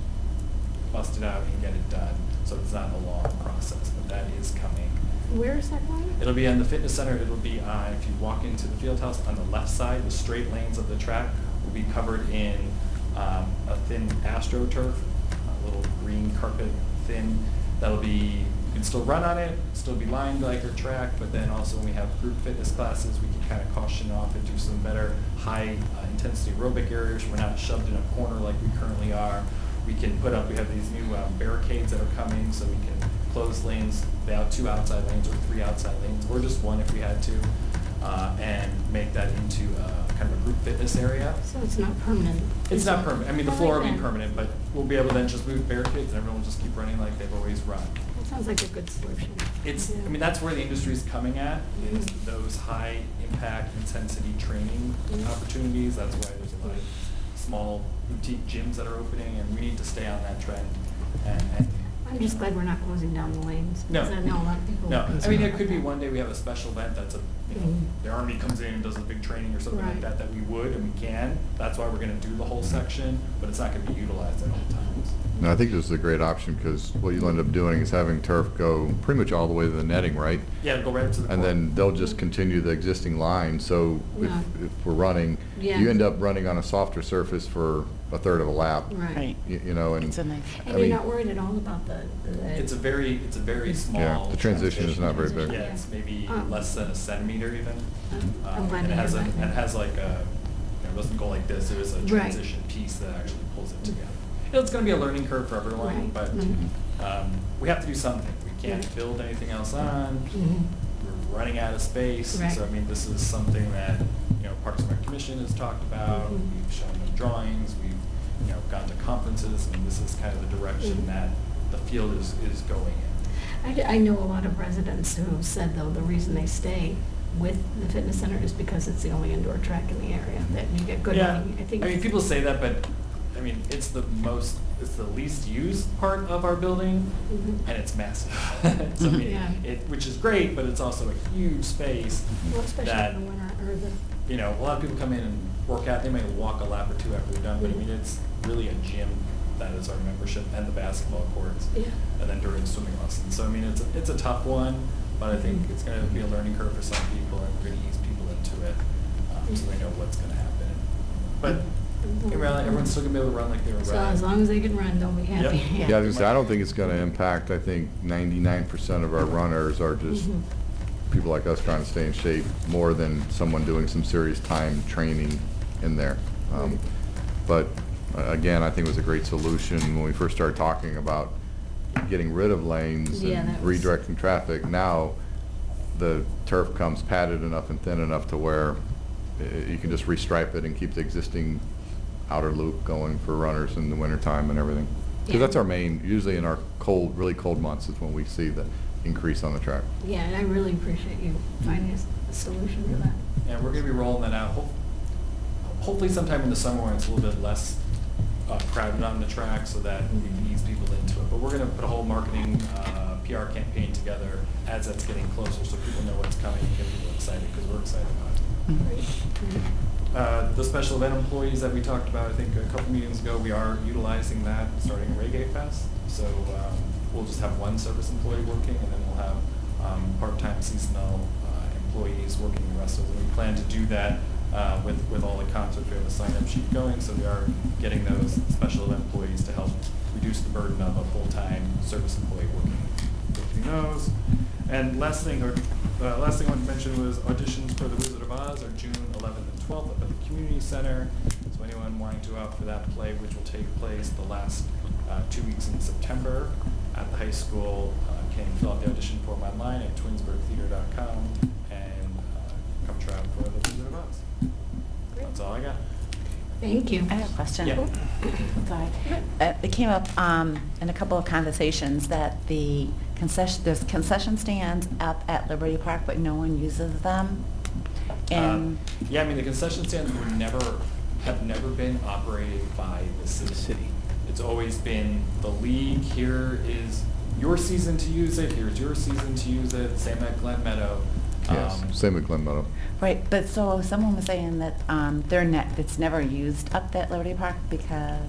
bust it out and get it done, so it's not a long process, but that is coming. Where is that going? It'll be in the fitness center. It'll be on, if you walk into the field house, on the left side, the straight lanes of the track will be covered in a thin AstroTurf, a little green carpet thin, that'll be, you can still run on it, still be lined like your track, but then also when we have group fitness classes, we can kind of caution off and do some better high intensity aerobic areas. We're not shoved in a corner like we currently are. We can put up, we have these new barricades that are coming, so we can close lanes, about 2 outside lanes or 3 outside lanes, or just 1 if we had to, and make that into kind of a group fitness area. So it's not permanent? It's not permanent. I mean, the I floor like will be that. permanent, but we'll be able to then just move barricades and everyone will just keep running like they've always run. That sounds like a good solution. It's, Yeah. I mean, that's where the industry is coming at, is Mhm. those high impact intensity training Mhm. opportunities. That's why there's a lot of small boutique gyms that are opening, and we need to stay on that trend. And I'm just glad we're not closing down the lanes. No. Because I know a lot of people. no, are I mean, concerned there about could be that. one day we have a special event that's a, you know, Mhm. the Army comes in and does a big training or something like Right. that, that we would and we can. That's why we're gonna do the whole section, but it's not gonna be utilized at all times. No, I think this is a great option, because what you'll end up doing is having turf go pretty much all the way to the netting, right? Yeah, go right to the. And core. then they'll just continue the existing line, so Yeah. if we're running, Yeah. you end up running on a softer surface for a third of a lap. Right. You know, and. It's a nice. I And you're mean- not worried at all about the. It's a very small. Yeah, the transition is not very big. Yeah, it's maybe Oh. less than a centimeter even. I'm glad And to it hear has that. and it has like a, it doesn't go like this, there's a Right. transition piece that actually pulls it together. It's gonna be a learning curve for everyone, Right. but, Mhm. we have to do something. We can't Yeah. build anything else on. Mhm. We're running out of space. Right. So, I mean, this is something that, you know, Parks and Rec Commission has talked about. Mhm. We've shown them drawings, we've, you know, gone to conferences, and this is kind of the direction Mhm. that the field is going in. I know a lot of residents who have said, though, the reason they stay with the fitness center is because it's the only indoor track in the area, that you get good Yeah, running. I think. I mean, people say that, but, I mean, it's the least used part of our building, Mhm. and it's massive. So, I mean, Yeah. which is great, but it's also a huge space Well, especially that, in the winter, or the. you know, a lot of people come in and work out, they may walk a lap or 2 after they're done, but I mean, it's really a gym that is our membership, and the basketball courts. Yeah. And then during swimming lessons. So, I mean, it's a tough one, but I think Mhm. it's gonna be a learning curve for some people, and we're gonna ease people into it, so they know what's gonna happen. But, everyone's still gonna be able to run like they were running. So as long as they can run, they'll be happy. Yep. Yeah, I was gonna say, I don't think it's gonna impact. I think 99% of our runners are just Mhm. people like us trying to stay in shape, more than someone doing some serious time training in there. Right. But again, I think it was a great solution when we first started talking about getting rid of lanes Yeah, and that was- redirecting traffic. Now, the turf comes padded enough and thin enough to where you can just restripe it and keep the existing outer loop going for runners in the wintertime and everything. Because Yeah. that's our main, usually in our cold, really cold months is when we see the increase on the track. Yeah, and I really appreciate you finding a solution to that. And we're gonna be rolling that out, hopefully sometime in the summer when it's a little bit less crowded on the track, so that we can ease people into it. But we're gonna put a whole marketing, PR campaign together as that's getting closer, so people know what's coming and get people excited, because we're excited about it. Great. The special event employees that we talked about, I think a couple meetings ago, we are utilizing that, starting Reggae Fest. So we'll just have one service employee working, and then we'll have part-time seasonal employees working the rest of them. We plan to do that with all the concerts. We have a sign-up sheet going, so we are getting those special event employees to help reduce the burden of a full-time service employee working those. And last thing I wanted to mention was auditions for The Wizard of Oz are June 11th and 12th up at the Community Center. So anyone wanting to opt for that play, which will take place the last 2 weeks in September at the high school, can fill out the audition form online at twinsburgtheater.com and come try out for The Wizard of Oz. That's all I got. Thank you. I have a question. Yeah. Sorry. It came up in a couple of conversations that there's concession stands up at Liberty Park, but no one uses them. And Yeah, I mean, the concession stands have never been operated by the city. It's always been the league. Here is your season to use it. Here's your season to use it. Same at Glen Meadow. Yes, same with Glen Meadow. right, but so someone was saying that it's never used up at Liberty Park because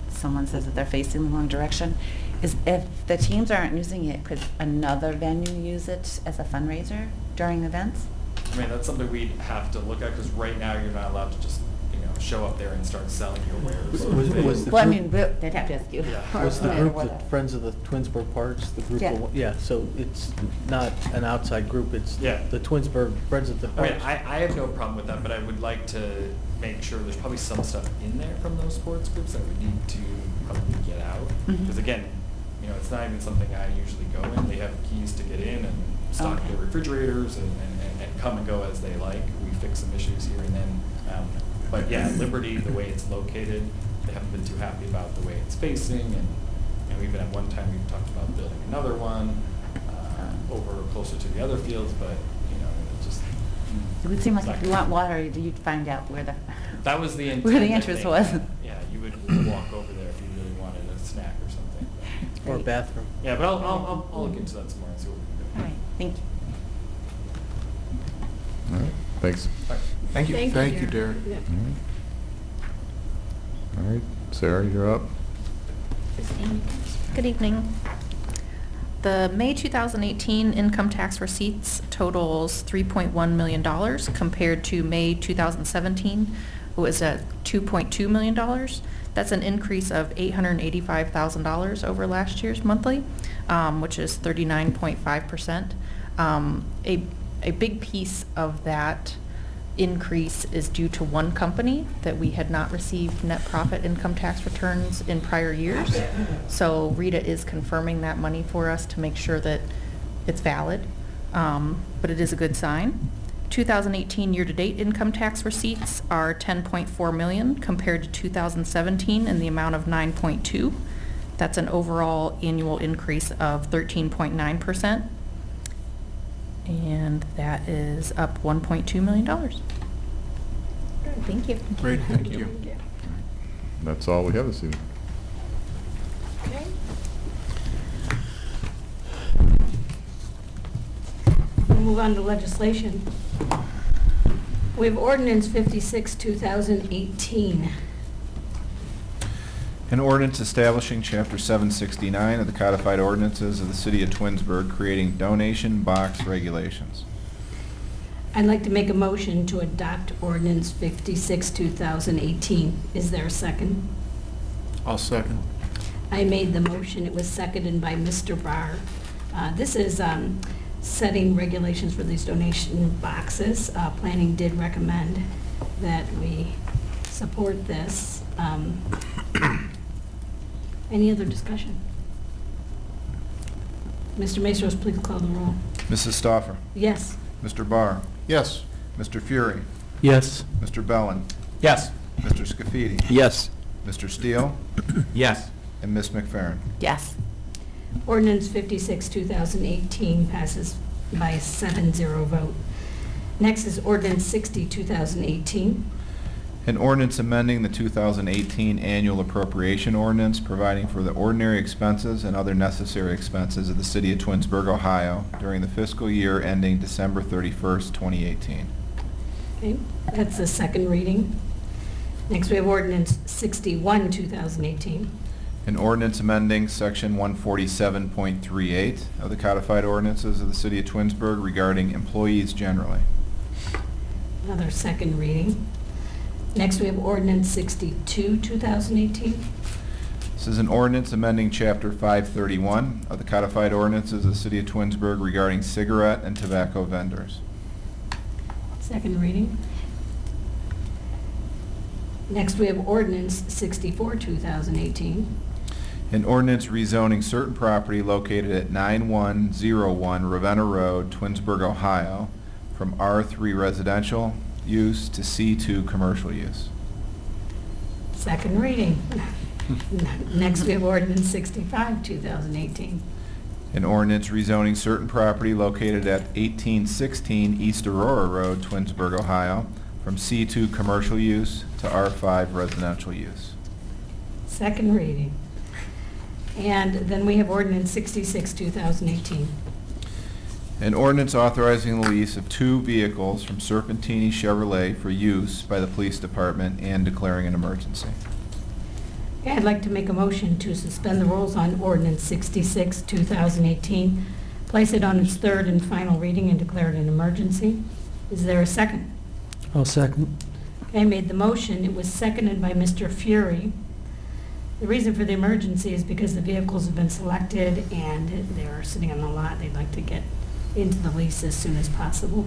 someone says that they're facing the wrong direction. If the teams aren't using it, could another venue use it as a fundraiser during events? I mean, that's something we'd have to look at, because right now you're not allowed to just, show up there and start selling your wares. Was the Well, I group- mean, they'd have to ask you. Yeah. Was the Or group whatever. the Friends of the Twinsburg Parks, the group? Yeah. Yeah, so it's not an outside group, it's Yeah. the Twinsburg Friends of the I mean, Parks. I have no problem with that, but I would like to make sure there's probably some stuff in there from those sports groups that we need to probably get out. Mhm. Because again, you know, it's not even something I usually go in. They have keys to get in and stock Okay. their refrigerators and come and go as they like. We fix some issues here and then. But yeah, Liberty, the way it's located, they haven't been too happy about the way it's facing. And you know, even at one time, we talked about building another one over closer to the other fields, but you know, it just. It would seem like it's if not you want gonna- water, you'd find out where the. That was the intent. Where the I interest think. was. Yeah, you would walk over there if you really wanted a snack or something. Or a Great. bathroom. Yeah, but I'll look into that some more and see what we All can right, thank you. All right, thanks. do. Thank you. Thank you, Derek. Yeah. All right, Sarah, you're up. Good evening. The May 2018 income tax receipts totals $3.1 million compared to May 2017, it was at $2.2 million. That's an increase of $885,000 over last year's monthly, which is 39.5%. A big piece of that increase is due to one company that we had not received net profit income tax returns in prior years. So Rita is confirming that money for us to make sure that it's valid, but it is a good sign. 2018 year-to-date income tax receipts are $10.4 million compared to 2017 in the amount of $9.2. That's an overall annual increase of 13.9%. And that is up $1.2 million. Thank you. Great, thank you. That's all we have this evening. Okay. We'll move on to legislation. We have ordinance 56, 2018. An ordinance establishing Chapter 769 of the Codified Ordinances of the City of Twinsburg, creating donation box regulations. I'd like to make a motion to adopt ordinance 56, 2018. Is there a second? I'll second. I made the motion. It was seconded by Mr. Barr. This is setting regulations for these donation boxes. Planning did recommend that we support this. Any other discussion? Mr. Maestros, please call the roll. Mrs. Stoffer? Yes. Mr. Barr? Yes. Mr. Fury? Yes. Mr. Bellin? Yes. Mr. Scafidi? Yes. Mr. Steele? Yes. And Ms. McFerrin? Yes. Ordinance 56, 2018 passes by a 7-0 vote. Next is ordinance 60, 2018. An ordinance amending the 2018 annual appropriation ordinance, providing for the ordinary expenses and other necessary expenses of the City of Twinsburg, Ohio during the fiscal year ending December 31st, 2018. Okay, that's the second reading. Next, we have ordinance 61, 2018. An ordinance amending Section 147.38 of the Codified Ordinances of the City of Twinsburg regarding employees generally. Another second reading. Next, we have ordinance 62, 2018. This is an ordinance amending Chapter 531 of the Codified Ordinances of the City of Twinsburg regarding cigarette and tobacco vendors. Second reading. Next, we have ordinance 64, 2018. An ordinance rezoning certain property located at 9101 Ravenna Road, Twinsburg, Ohio, from R3 residential use to C2 commercial use. Second reading. Next, we have ordinance 65, 2018. An ordinance rezoning certain property located at 1816 East Aurora Road, Twinsburg, Ohio, from C2 commercial use to R5 residential use. Second reading. And then we have ordinance 66, 2018. An ordinance authorizing the lease of 2 vehicles from Serpentini Chevrolet for use by the police department and declaring an emergency. Okay, I'd like to make a motion to suspend the rules on ordinance 66, 2018, place it on its third and final reading, and declare it an emergency. Is there a second? I'll second. I made the motion. It was seconded by Mr. Fury. The reason for the emergency is because the vehicles have been selected and they're sitting on the lot. They'd like to get into the lease as soon as possible.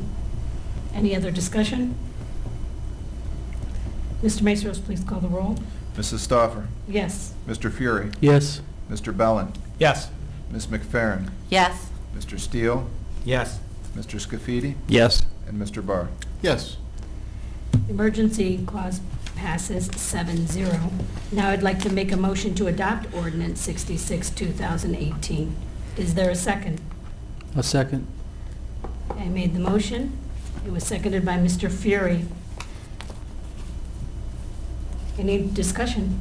Any other discussion? Mr. Maceros, please call the roll. Mrs. Stoffer? Yes. Mr. Fury? Yes. Mr. Bellin? Yes. Ms. McFerrin? Yes. Mr. Steele? Yes. Mr. Scafidi? Yes. And Mr. Barr? Yes. Emergency clause passes 7-0. Now I'd like to make a motion to adopt ordinance 66, 2018. Is there a second? A second. I made the motion. It was seconded by Mr. Fury. Any discussion?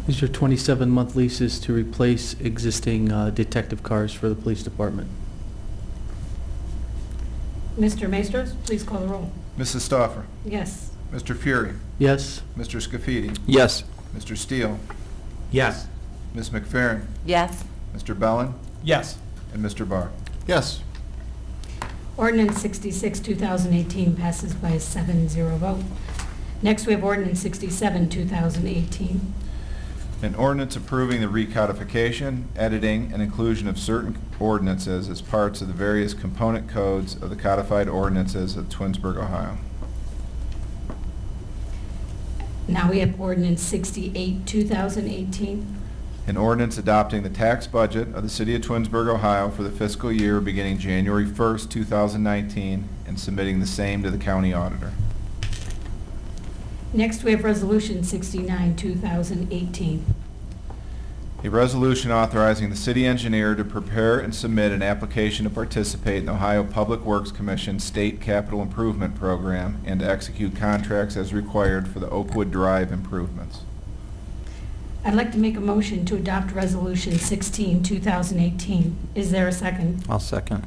These are 27-month leases to replace existing detective cars for the police department. Mr. Maestros, please call the roll. Mrs. Stoffer? Yes. Mr. Fury? Yes. Mr. Scafidi? Yes. Mr. Steele? Yes. Ms. McFerrin? Yes. Mr. Bellin? Yes. And Mr. Barr? Yes. Ordinance 66, 2018 passes by a 7-0 vote. Next, we have ordinance 67, 2018. An ordinance approving the recodification, editing, and inclusion of certain ordinances as parts of the various component codes of the codified ordinances of Twinsburg, Ohio. Now we have ordinance 68, 2018. An ordinance adopting the tax budget of the city of Twinsburg, Ohio for the fiscal year beginning January 1st, 2019, and submitting the same to the county auditor. Next, we have resolution 69, 2018. A resolution authorizing the city engineer to prepare and submit an application to participate in the Ohio Public Works Commission State Capital Improvement Program and to execute contracts as required for the Oakwood Drive improvements. I'd like to make a motion to adopt resolution 16, 2018. Is there a second? I'll second.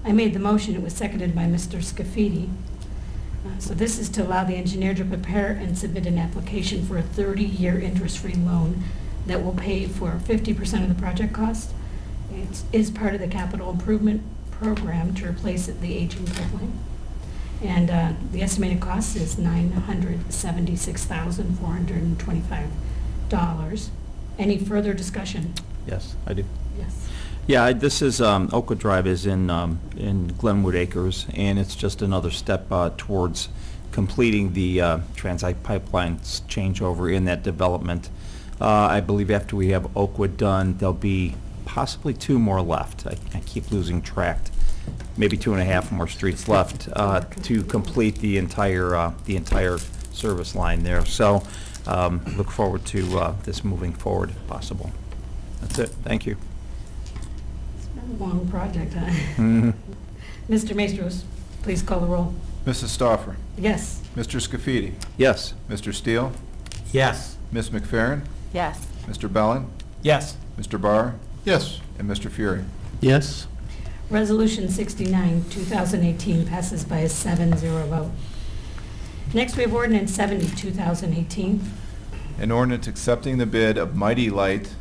I made the motion. It was seconded by Mr. Scafidi. So this is to allow the engineer to prepare and submit an application for a 30-year interest-free loan that will pay for 50% of the project cost. It is part of the capital improvement program to replace the aging pipeline. And the estimated cost is $976,425. Any further discussion? Yes, I do. Yes. Yeah, this is, Oakwood Drive is in Glenwood Acres, and it's just another step towards completing the Transite Pipeline's changeover in that development. I believe after we have Oakwood done, there'll be possibly 2 more left. I keep losing track. Maybe 2.5 more streets left to complete the entire service line there. So look forward to this moving forward if possible. That's it. Thank you. It's been a long project, huh? Mhm. Mr. Maestros, please call the roll. Mrs. Stoffer? Yes. Mr. Scafidi? Yes. Mr. Steele? Yes. Ms. McFerrin? Yes. Mr. Bellin? Yes. Mr. Barr? Yes. And Mr. Fury? Yes. Resolution 69, 2018 passes by a 7-0 vote. Next, we have ordinance 70, 2018. An ordinance accepting the bid of Mighty Light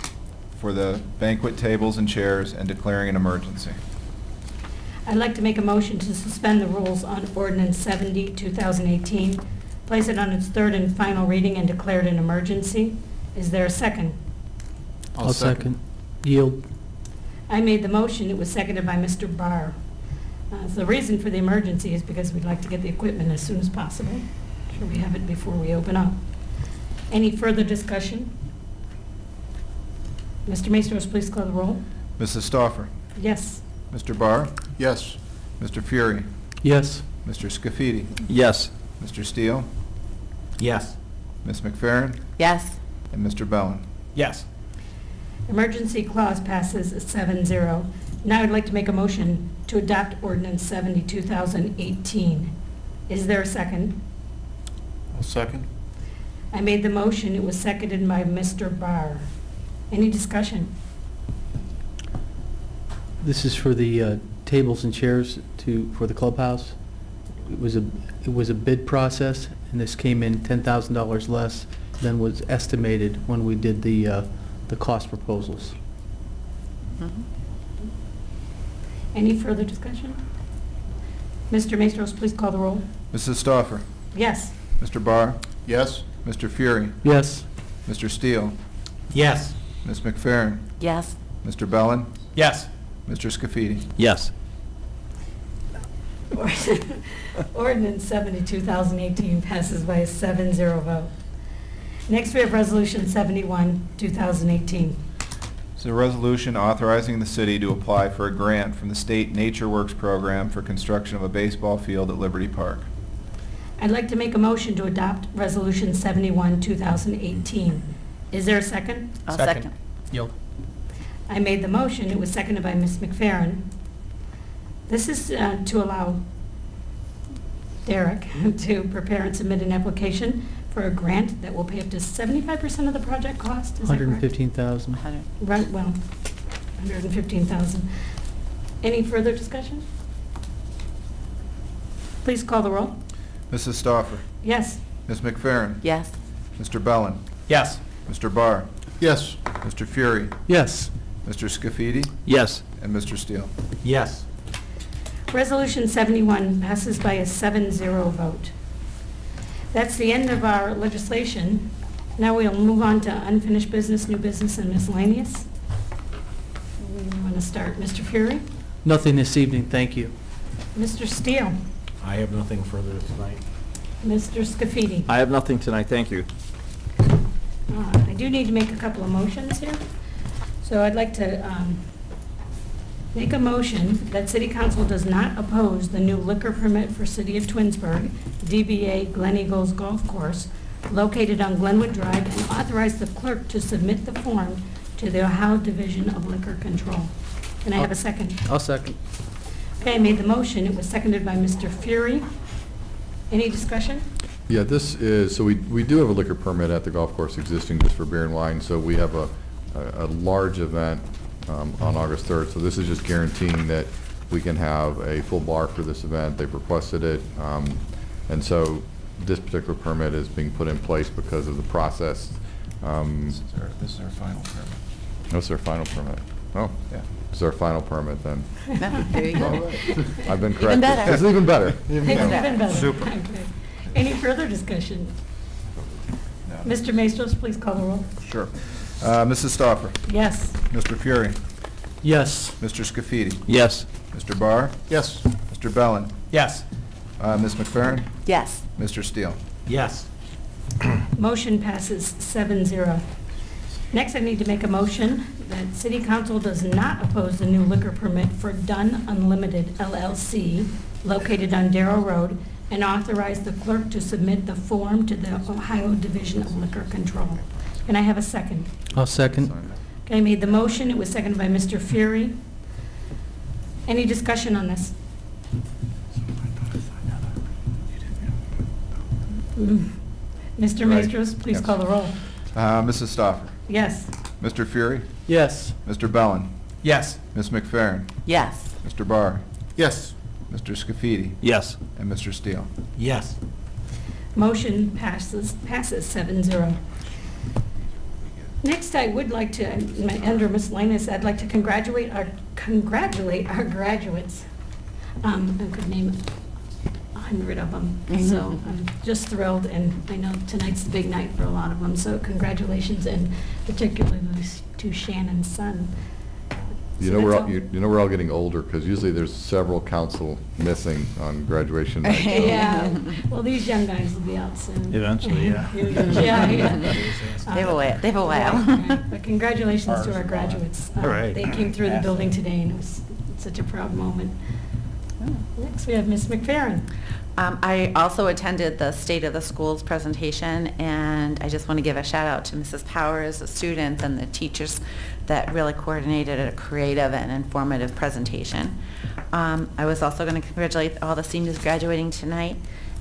for the banquet tables and chairs and declaring an emergency. I'd like to make a motion to suspend the rules on ordinance 70, 2018, place it on its third and final reading, and declare it an emergency. Is there a second? I'll second. Yield. I made the motion. It was seconded by Mr. Barr. So the reason for the emergency is because we'd like to get the equipment as soon as possible. Sure we have it before we open up. Any further discussion? Mr. Maestros, please call the roll. Mrs. Stoffer? Yes. Mr. Barr? Yes. Mr. Fury? Yes. Mr. Scafidi? Yes. Mr. Steele? Yes. Ms. McFerrin? Yes. And Mr. Bellin? Yes. Emergency clause passes 7-0. Now I'd like to make a motion to adopt ordinance 70, 2018. Is there a second? I'll second. I made the motion. It was seconded by Mr. Barr. Any discussion? This is for the tables and chairs for the clubhouse. It was a bid process, and this came in $10,000 less than was estimated when we did the cost proposals. Mhm. Any further discussion? Mr. Maestros, please call the roll. Mrs. Stoffer? Yes. Mr. Barr? Yes? Mr. Fury? Yes. Mr. Steele? Yes. Ms. McFerrin? Yes. Mr. Bellin? Yes. Mr. Scafidi? Yes. Ordinance 70, 2018 passes by a 7-0 vote. Next, we have Resolution 71, 2018. It's a resolution authorizing the city to apply for a grant from the State Nature Works Program for construction of a baseball field at Liberty Park. I'd like to make a motion to adopt Resolution 71, 2018. Is there a second? I'll second. Yield. I made the motion. It was seconded by Ms. McFerrin. This is to allow Derek to prepare and submit an application for a grant that will pay up to 75% of the project cost. Is that correct? 115,000. Right, well, 115,000. Any further discussion? Please call the roll. Mrs. Stoffer? Yes. Ms. McFerrin? Yes. Mr. Bellin? Yes. Mr. Barr? Yes? Mr. Fury? Yes. Mr. Scafidi? Yes. And Mr. Steele? Yes. Resolution 71 passes by a 7-0 vote. That's the end of our legislation. Now we'll move on to unfinished business, new business, and miscellaneous. We want to start. Mr. Fury? Nothing this evening, thank you. Mr. Steele? I have nothing further tonight. Mr. Scafidi? I have nothing tonight, thank you. I do need to make a couple of motions here. So I'd like to make a motion that City Council does not oppose the new liquor permit for City of Twinsburg, DBA Glen Eagles Golf Course, located on Glenwood Drive, and authorize the clerk to submit the form to the Ohio Division of Liquor Control. Can I have a second? I'll second. Okay, I made the motion. It was seconded by Mr. Fury. Any discussion? Yeah, this is, so we do have a liquor permit at the golf course existing just for beer and wine, so we have a large event on August 3rd, so this is just guaranteeing that we can have a full bar for this event. They've requested it, and so this particular permit is being put in place because of the process. This is our final permit. That's their final permit. Oh, Yeah. it's our final permit then. There you go. I've been Even corrected. better. It's even better. Even better. Super. Okay. Any further discussion? No. Mr. Maestros, please call the roll. Sure. Mrs. Stoffer? Yes. Mr. Fury? Yes. Mr. Scafidi? Yes. Mr. Barr? Yes? Mr. Bellin? Yes. Ms. McFerrin? Yes. Mr. Steele? Yes. Motion passes 7-0. Next, I need to make a motion that City Council does not oppose the new liquor permit for Dunn Unlimited LLC located on Darrow Road, and authorize the clerk to submit the form to the Ohio Division of Liquor Control. Can I have a second? I'll second. Okay, I made the motion. It was seconded by Mr. Fury. Any discussion on this? Mr. Right. Maestros, please Yes. call the roll. Mrs. Stoffer? Yes. Mr. Fury? Yes. Mr. Bellin? Yes. Ms. McFerrin? Yes. Mr. Barr? Yes? Mr. Scafidi? Yes. And Mr. Steele? Yes. Motion passes 7-0. Next, I would like to, under miscellaneous, I'd like to congratulate our graduates. I could name 100 of them, so I'm just thrilled, and I know tonight's the big night for a lot of them, so congratulations, and particularly to Shannon's son. You So know, that's all. you know we're all getting older, because usually there's several council missing on graduation night. so- Yeah, well, these young guys will be out soon. Eventually, yeah. Yeah. They have a while. They have a while. Right. But congratulations to our graduates. All right. They came through the building today, and it was such a proud moment. Next, we have Ms. McFerrin. I also attended the State of the Schools presentation, and I just want to give a shout out to Mrs. Powers, the students, and the teachers that really coordinated a creative and informative presentation. I was also going to congratulate all the seniors graduating tonight,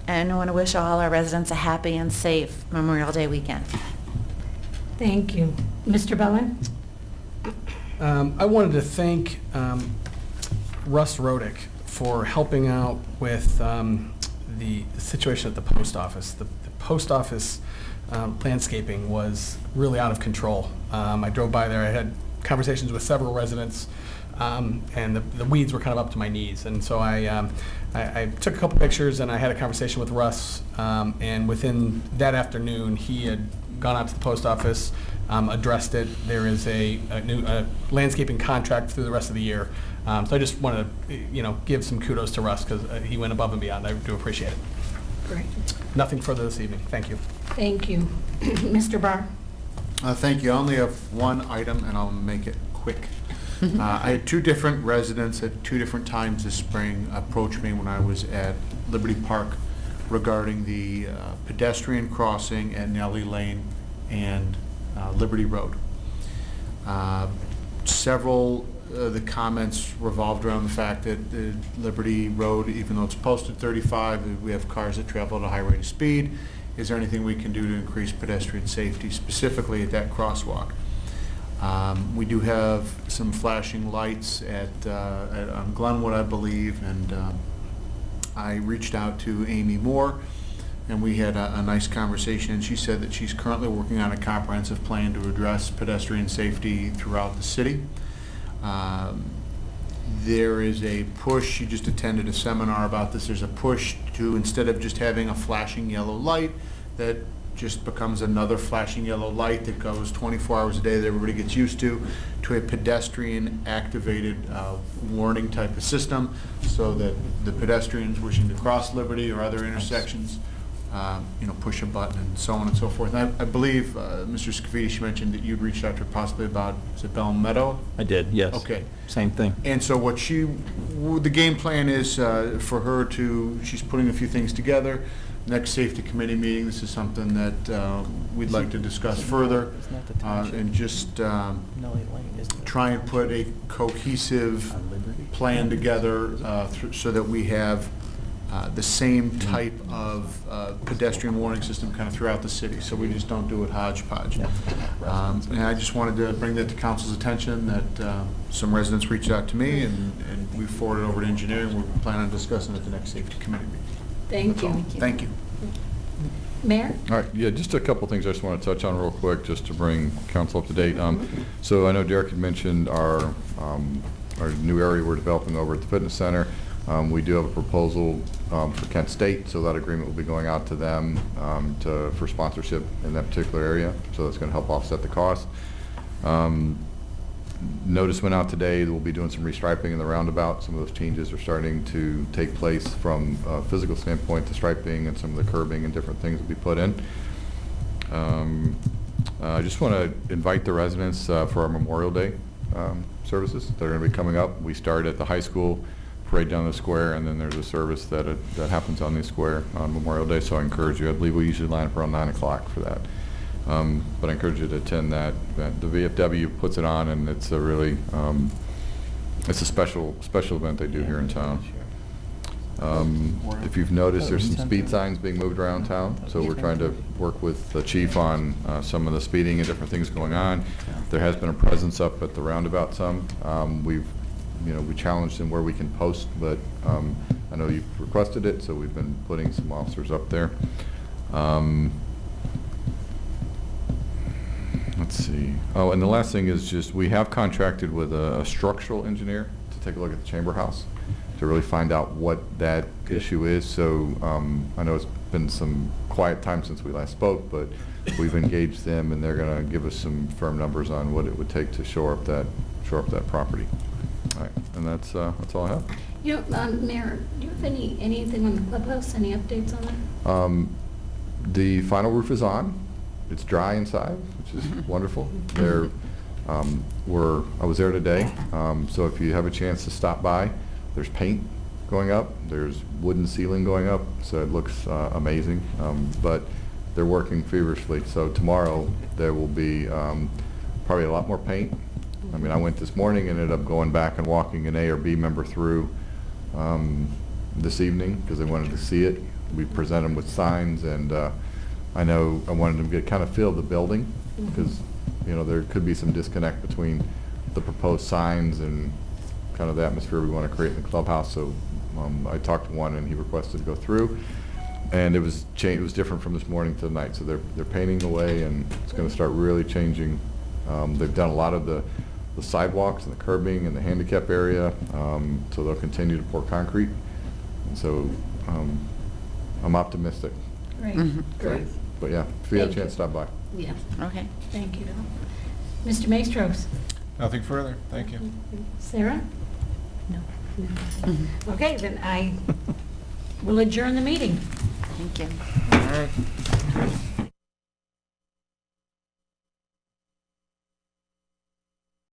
and I want to wish all our residents a happy and safe Memorial Day weekend. Thank you. Mr. Bellin? I wanted to thank Russ Rodick for helping out with the situation at the post office. The post office landscaping was really out of control. I drove by there. I had conversations with several residents and the weeds were kind of up to my knees. And so I took a couple pictures, and I had a conversation with Russ, and within that afternoon, he had gone out to the post office, addressed it. There is a new landscaping contract through the rest of the year. So I just wanted to, give some kudos to Russ, because he went above and beyond. I do appreciate it. Great. Nothing further this evening. Thank you. Thank you. Mr. Barr? Thank you. I only have one item, and I'll make it quick. I had two different residents at two different times this spring approach me when I was at Liberty Park regarding the pedestrian crossing at Nellie Lane and Liberty Road. Several of the comments revolved around the fact that the Liberty Road, even though it's posted 35, we have cars that travel at a high rate of speed. Is there anything we can do to increase pedestrian safety, specifically at that crosswalk? We do have some flashing lights on Glenwood, I believe, and I reached out to Amy Moore, and we had a nice conversation, and she said that she's currently working on a comprehensive plan to address pedestrian safety throughout the city. There is a push, she just attended a seminar about this, there's a push to, instead of just having a flashing yellow light, that just becomes another flashing yellow light that goes 24 hours a day that everybody gets used to a pedestrian activated warning type of system, so that the pedestrians wishing to cross Liberty or other intersections push a button and so on and so forth. And I believe, Mr. Scavidi, mentioned that you'd reached out to her possibly about, is it Bell Meadow? I did, yes. Okay. Same thing. And so the game plan is for her she's putting a few things together. Next safety committee meeting, this is something that we'd like to discuss further, and just try and put a cohesive plan together so that we have the same type of pedestrian warning system kind of throughout the city, so we just don't do it hodgepodge. And I just wanted to bring that to council's attention, that some residents reached out to me, and we forwarded over to engineering. We're planning on discussing at the next safety committee meeting. Thank you. Thank you. Mayor? All right, yeah, just a couple things I just want to touch on real quick, just to bring council up to date. So I know Derek had mentioned our new area we're developing over at the fitness center. We do have a proposal for Kent State, so that agreement will be going out to them for sponsorship in that particular area, so that's going to help offset the cost. Notice went out today that we'll be doing some restriping in the roundabout. Some of those changes are starting to take place from a physical standpoint, the striping and some of the curbing and different things will be put in. I just want to invite the residents for our Memorial Day services that are going to be coming up. We start at the high school, parade down the square, and then there's a service that happens on the square on Memorial Day, so I encourage you. I believe we usually line up around 9 o'clock for that. But I encourage you to attend that event. The VFW puts it on, and it's a really, it's a special event they do here in town. If you've noticed, there's some speed signs being moved around town, so we're trying to work with the chief on some of the speeding and different things going on. There has been a presence up at the roundabout some. We challenged him where we can post, but I know you've requested it, so we've been putting some officers up there. Let's see. Oh, and the last thing is just we have contracted with a structural engineer to take a look at the chamber house to really find out what that issue is. So I know it's been some quiet time since we last spoke, but we've engaged them, and they're going to give us some firm numbers on what it would take to shore up that property. All right, and that's all I have. Mayor, do you have anything on the clubhouse? Any updates on that? The final roof is on. It's dry inside, which is wonderful. I was there today, so if you have a chance to stop by, there's paint going up, there's wooden ceiling going up, so it looks amazing. But they're working feverishly, so tomorrow there will be probably a lot more paint. I mean, I went this morning and ended up going back and walking an A or B member through this evening because they wanted to see it. We present them with signs, and I know I wanted them to get kind of feel of the building because there could be some disconnect between the proposed signs and kind of the atmosphere we want to create in the clubhouse. So I talked to one, and he requested to go through, and it was different from this morning to tonight. So they're painting away, and it's going to start really changing. They've done a lot of the the sidewalks and the curbing and the handicap area, so they'll continue to pour concrete. And so I'm optimistic. Great. Great. But yeah, if you have a Thank you. chance, stop by. Yeah, Okay. thank you. Mr. Maestros? Nothing further, thank you. Sarah? No. No. Okay, then I will adjourn the meeting. Thank you. All right.